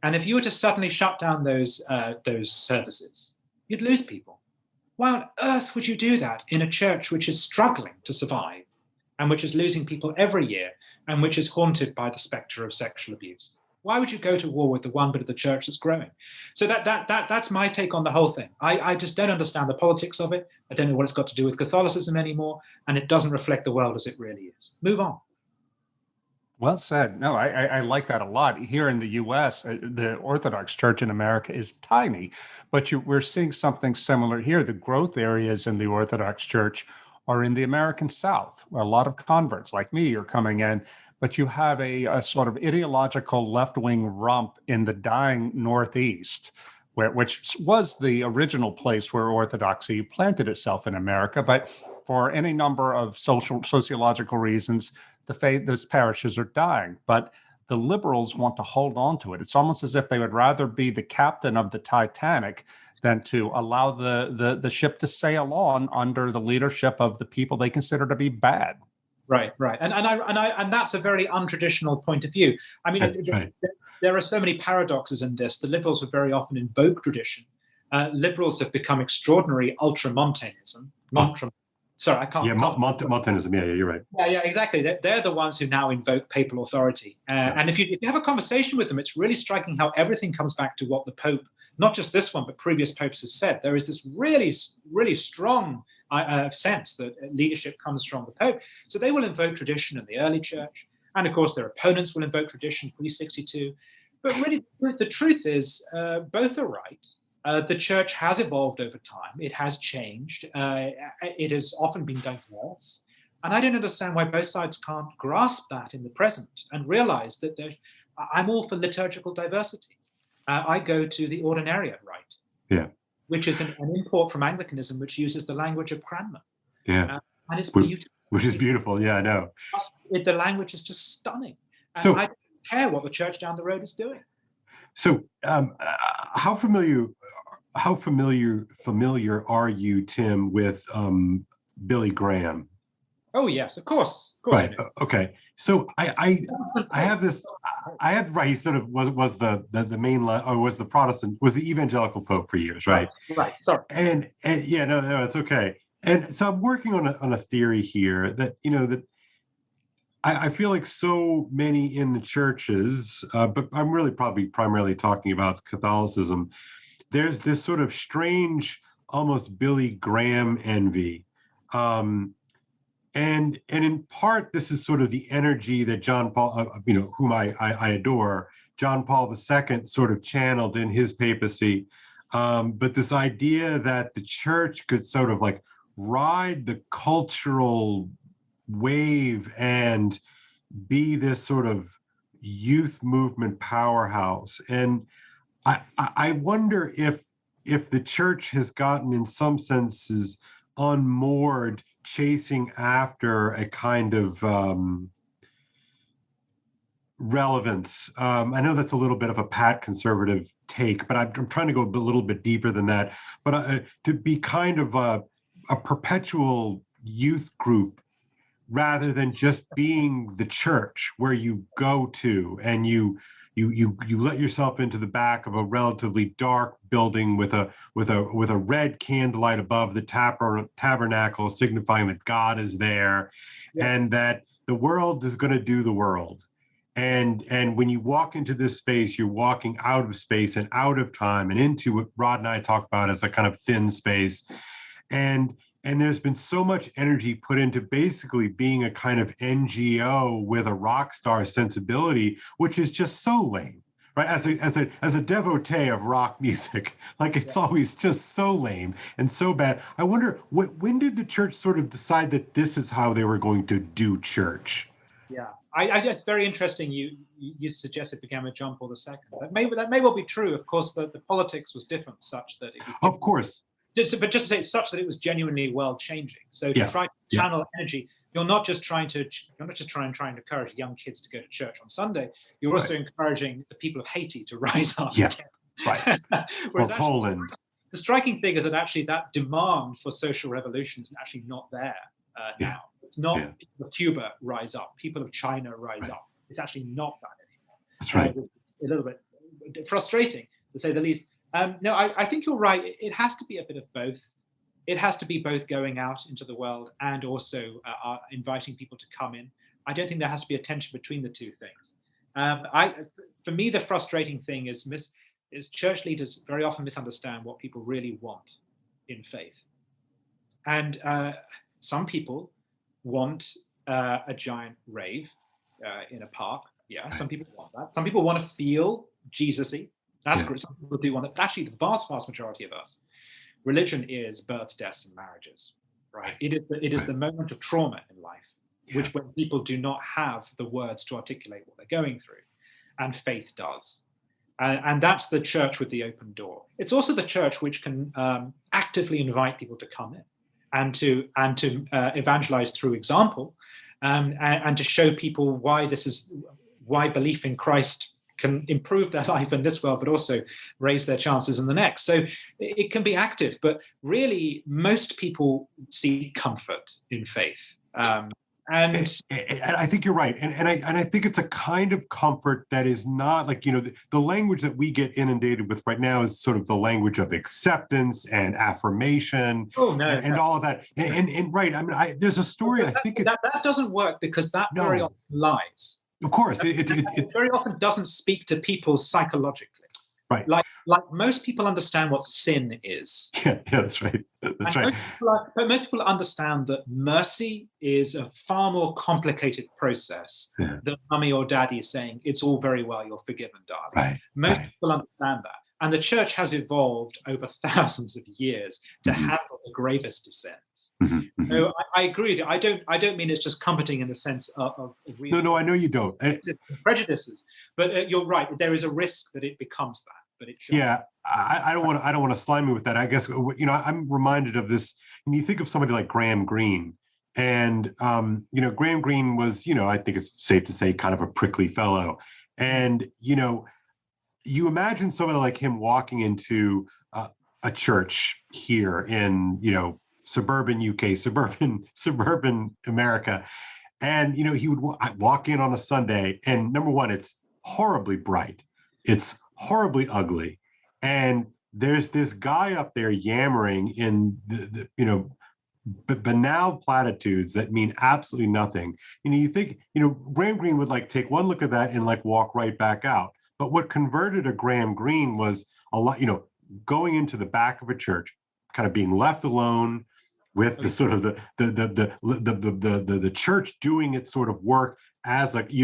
And if you were to suddenly shut down those services, you'd lose people. Why on earth would you do that in a church which is struggling to survive and which is losing people every year and which is haunted by the specter of sexual abuse? Why would you go to war with the one bit of the church that's growing? So that's my take on the whole thing. I just don't understand the politics of it. I don't know what it's got to do with Catholicism anymore, and it doesn't reflect the world as it really is. Move on. Well said. No, I like that a lot. Here in the U.S., the Orthodox Church in America is tiny, but we're seeing something similar here. The growth areas in the Orthodox Church are in the American South, where a lot of converts like me are coming in, but you have a sort of ideological left-wing rump in the dying Northeast, which was the original place where Orthodoxy planted itself in America. But for any number of sociological reasons, those parishes are dying, but the liberals want to hold on to it. It's almost as if they would rather be the captain of the Titanic than to allow the ship to sail on under the leadership of the people they consider to be bad. Right. And that's a very untraditional point of view. I mean, there are so many paradoxes in this. The liberals have very often invoked tradition. Liberals have become extraordinary ultramontanism. Sorry, I can't. Yeah, Montanism. Yeah, you're right. Yeah, exactly. They're the ones who now invoke papal authority. And if you have a conversation with them, it's really striking how everything comes back to what the Pope, not just this one, but previous popes has said. There is this really, really strong sense that leadership comes from the Pope. So they will invoke tradition in the early church. And of course, their opponents will invoke tradition pre-62. But really, the truth is, both are right. The church has evolved over time. It has changed. It has often been diverse. And I don't understand why both sides can't grasp that in the present and realize that I'm all for liturgical diversity. I go to the Ordinariate rite, which is an import from Anglicanism, which uses the language of Cranmer. And it's beautiful. Which is beautiful. Yeah, I know. The language is just stunning. And I don't care what the church down the road is doing. So how familiar are you, Tim, with Billy Graham? Oh yes, of course. Right. Okay. So I have this. He sort of was the main, or was the Protestant, was the evangelical pope for years, right? Right. Sorry. And yeah, no, it's okay. And so I'm working on a theory here that that I feel like so many in the churches, but I'm really probably primarily talking about Catholicism. There's this sort of strange, almost Billy Graham envy. And in part, this is sort of the energy that John Paul, whom I adore, John Paul II sort of channeled in his papacy. But this idea that the church could sort of like ride the cultural wave and be this sort of youth movement powerhouse. And I wonder if the church has gotten, in some senses, unmoored, chasing after a kind of relevance. I know that's a little bit of a pat conservative take, but I'm trying to go a little bit deeper than that. But to be kind of a perpetual youth group, rather than just being the church where you go to and you let yourself into the back of a relatively dark building with a red candlelight above the tabernacle, signifying that God is there, and that the world is going to do the world. And when you walk into this space, you're walking out of space and out of time and into what Rod and I talk about as a kind of thin space. And there's been so much energy put into basically being a kind of NGO with a rock star sensibility, which is just so lame, right? As a devotee of rock music, like it's always just so lame and so bad. I wonder, when did the church sort of decide that this is how they were going to do church? Yeah, I guess very interesting. You suggest it began with John Paul II. That may well be true. Of course, the politics was different, such that it was. Of course. But just to say, such that it was genuinely world changing. So to try to channel energy, you're not just trying to encourage young kids to go to church on Sunday. You're also encouraging the people of Haiti to rise up. Yeah, right. Or Poland. The striking thing is that actually that demand for social revolution is actually not there now. It's not people of Cuba rise up, people of China rise up. It's actually not that anymore. That's right. It's a little bit frustrating, to say the least. No, I think you're right. It has to be a bit of both. It has to be both going out into the world and also inviting people to come in. I don't think there has to be a tension between the two things. For me, the frustrating thing is church leaders very often misunderstand what people really want in faith. And some people want a giant rave in a park. Yeah, some people want that. Some people want to feel Jesus-y. That's great. Some people do want it. Actually, the vast majority of us, religion is births, deaths, and marriages. Right? It is the moment of trauma in life, which when people do not have the words to articulate what they're going through, and faith does. And that's the church with the open door. It's also the church which can actively invite people to come in and to evangelize through example, and to show people why belief in Christ can improve their life in this world, but also raise their chances in the next. So it can be active, but really most people seek comfort in faith. And I think you're right, and I think it's a kind of comfort that is not like, the language that we get inundated with right now is sort of the language of acceptance and affirmation. And all of that. And right, I mean, there's a story. I think that doesn't work, because that very often lies. Of course, it very often doesn't speak to people psychologically. Right. Like most people understand what sin is. Yeah, that's right. That's right. But most people understand that mercy is a far more complicated process than mummy or daddy is saying, it's all very well, you're forgiven, darling. Right. Most people understand that. And the church has evolved over thousands of years to handle the gravest of sins. So I agree with you. I don't mean it's just comforting in the sense of no, I know you don't. Prejudices, but you're right. There is a risk that it becomes that. But it shouldn't. Yeah, I don't want to slime you with that. I guess I'm reminded of this. When you think of somebody like Graham Greene, and Graham Greene was, I think it's safe to say, kind of a prickly fellow, and you imagine somebody like him walking into a church here in suburban UK, suburban America, and he would walk in on a Sunday, and number one, it's horribly bright, it's horribly ugly, and there's this guy up there yammering in the banal platitudes that mean absolutely nothing. You think Graham Greene would take one look at that and walk right back out. But what converted a Graham Greene was a lot, going into the back of a church, kind of being left alone with the sort of the church doing its sort of work as we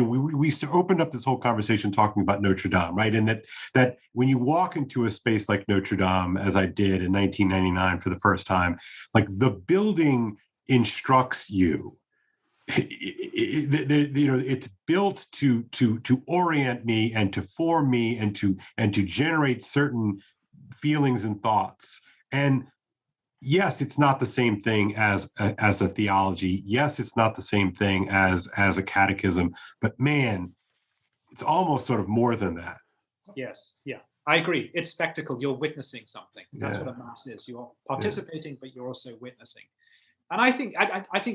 opened up this whole conversation talking about Notre Dame, right? And that when you walk into a space like Notre Dame, as I did in 1999 for the first time, the building instructs you. It's built to orient me and to form me and to generate certain feelings and thoughts. And yes, it's not the same thing as a theology. Yes, it's not the same thing as a catechism. But man, it's almost sort of more than that. Yes, yeah, I agree. It's spectacle. You're witnessing something. That's what a mass is. You're participating, but you're also witnessing. And I think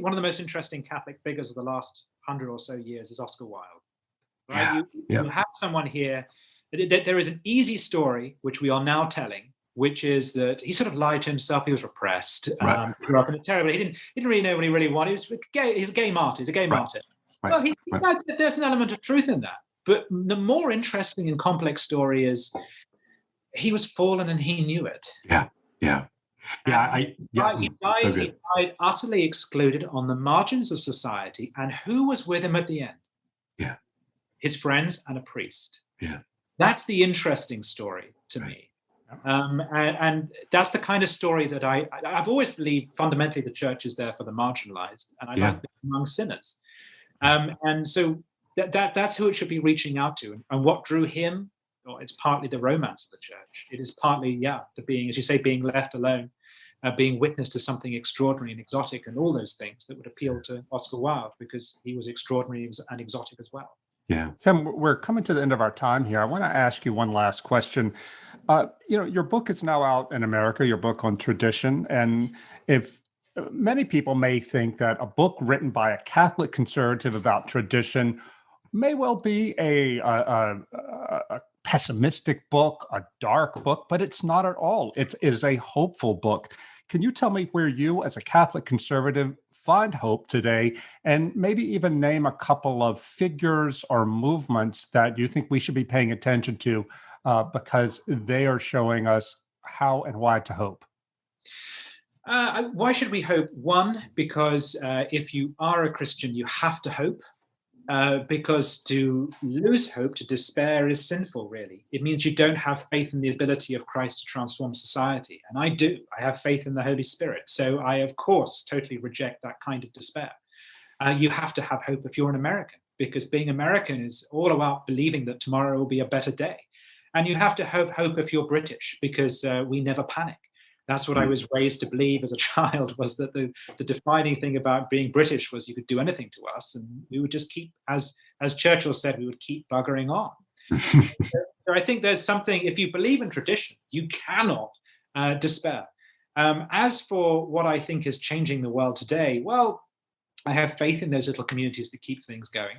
one of the most interesting Catholic figures of the last 100 or so years is Oscar Wilde. Right? You have someone here. There is an easy story which we are now telling, which is that he sort of lied to himself. He was repressed. Grew up in a terrible. He didn't really know what he really wanted. He's a gay martyr. He's a gay martyr. Well, there's an element of truth in that. But the more interesting and complex story is he was fallen and he knew it. He died utterly excluded on the margins of society. And who was with him at the end? Yeah. His friends and a priest. Yeah. That's the interesting story to me. And that's the kind of story that I've always believed fundamentally the church is there for the marginalized, and I like them among sinners. And so that's who it should be reaching out to. And what drew him, it's partly the romance of the church. It is partly, the being, as you say, being left alone, being witness to something extraordinary and exotic and all those things that would appeal to Oscar Wilde, because he was extraordinary and exotic as well. Yeah. Tim, we're coming to the end of our time here. I want to ask you one last question. Your book is now out in America, your book on tradition. And if many people may think that a book written by a Catholic conservative about tradition may well be a pessimistic book, a dark book, but it's not at all. It is a hopeful book. Can you tell me where you, as a Catholic conservative, find hope today, and maybe even name a couple of figures or movements that you think we should be paying attention to because they are showing us how and why to hope? Why should we hope? One, because if you are a Christian, you have to hope. Because to lose hope, to despair, is sinful, really. It means you don't have faith in the ability of Christ to transform society. And I do. I have faith in the Holy Spirit. So I, of course, totally reject that kind of despair. You have to have hope if you're an American, because being American is all about believing that tomorrow will be a better day. And you have to have hope if you're British, because we never panic. That's what I was raised to believe as a child, was that the defining thing about being British was you could do anything to us, and we would just keep, as Churchill said, we would keep buggering on. So I think there's something, if you believe in tradition, you cannot despair. As for what I think is changing the world today, well, I have faith in those little communities that keep things going,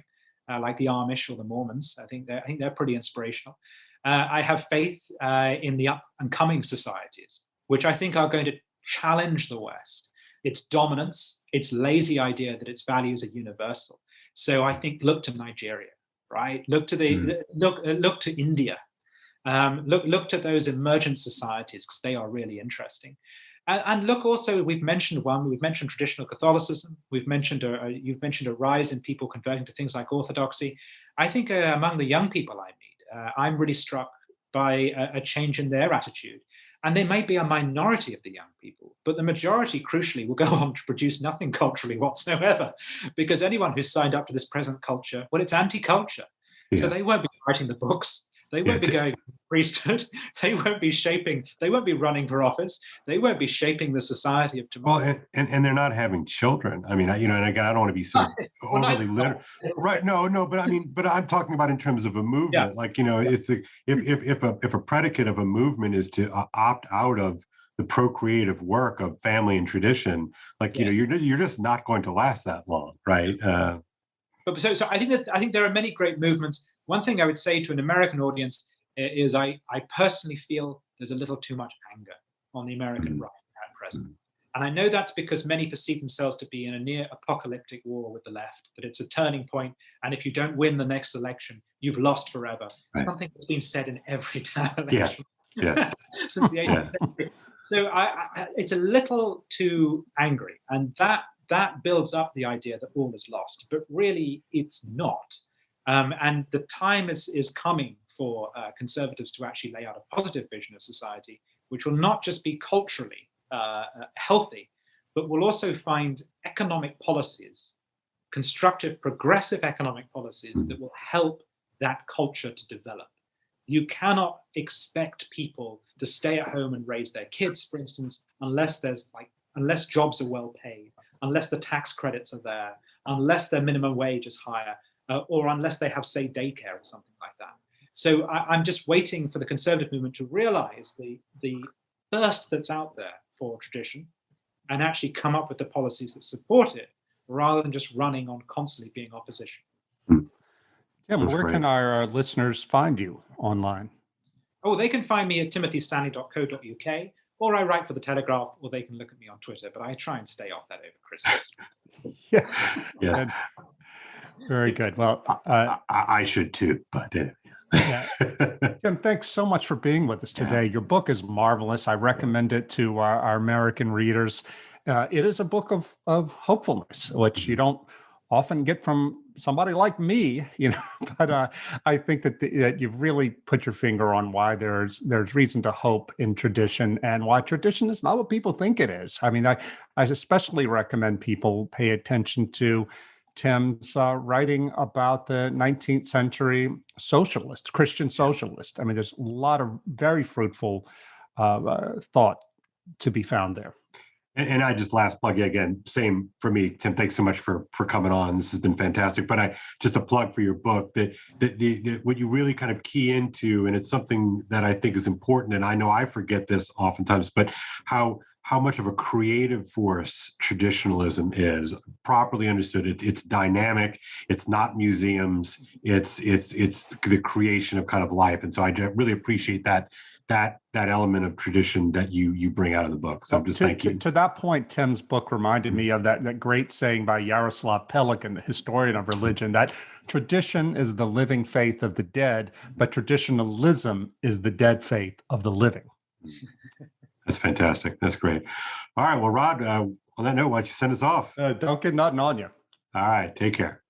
like the Amish or the Mormons. I think they're pretty inspirational. I have faith in the up and coming societies, which I think are going to challenge the West, its dominance, its lazy idea that its values are universal. So I think look to Nigeria, right? Look to look to India. Look to those emergent societies, because they are really interesting. And look also, we've mentioned traditional Catholicism. You've mentioned a rise in people converting to things like Orthodoxy. I think among the young people I meet, I'm really struck by a change in their attitude. And they may be a minority of the young people, but the majority, crucially, will go on to produce nothing culturally whatsoever, because anyone who's signed up to this present culture, well, it's anti-culture. Yeah. So they won't be writing the books. They won't be going to the priesthood. They won't be running for office. They won't be shaping the society of tomorrow. Well, and they're not having children. I mean, and again, I don't want to be so overly literal. Right. No, but I mean, but I'm talking about in terms of a movement. Yeah. Like, it's if a predicate of a movement is to opt out of the procreative work of family and tradition, like, you're just not going to last that long, right? But so I think there are many great movements. One thing I would say to an American audience is I personally feel there's a little too much anger on the American right at present. And I know that's because many perceive themselves to be in a near apocalyptic war with the left, that it's a turning point, and if you don't win the next election, you've lost forever. Right. Something that's been said in every town election since the 18th century. So it's a little too angry, and that builds up the idea that all is lost, but really it's not. And the time is coming for conservatives to actually lay out a positive vision of society, which will not just be culturally healthy, but will also find economic policies, constructive, progressive economic policies that will help that culture to develop. You cannot expect people to stay at home and raise their kids, for instance, unless jobs are well paid, unless the tax credits are there, unless their minimum wage is higher, or unless they have, say, daycare or something like that. So I'm just waiting for the conservative movement to realize the thirst that's out there for tradition and actually come up with the policies that support it, rather than just running on constantly being opposition. Tim, where can our listeners find you online? Oh, they can find me at timothystanley.co.uk, or I write for The Telegraph, or they can look at me on Twitter, but I try and stay off that over Christmas. Yeah. Very good. Well, I should too, but Tim, thanks so much for being with us today. Your book is marvelous. I recommend it to our American readers. It is a book of hopefulness, which you don't often get from somebody like me, but I think that you've really put your finger on why there's reason to hope in tradition, and why tradition is not what people think it is. I mean, I especially recommend people pay attention to Tim's writing about the 19th century socialist, Christian socialist. I mean, there's a lot of very fruitful thought to be found there. And I just last plug again, same for me, Tim, thanks so much for coming on. This has been fantastic. But just a plug for your book, that what you really kind of key into, and it's something that I think is important, and I know I forget this oftentimes, but how much of a creative force traditionalism is, properly understood. It's dynamic. It's not museums. It's the creation of kind of life. And so I really appreciate that element of tradition that you bring out of the book. So thank you. To that point, Tim's book reminded me of that great saying by Yaroslav Pelikan, the historian of religion, that tradition is the living faith of the dead, but traditionalism is the dead faith of the living. That's fantastic. That's great. All right. Well, Rod, on that note, why don't you send us off? Don't get nothing on you. All right. Take care.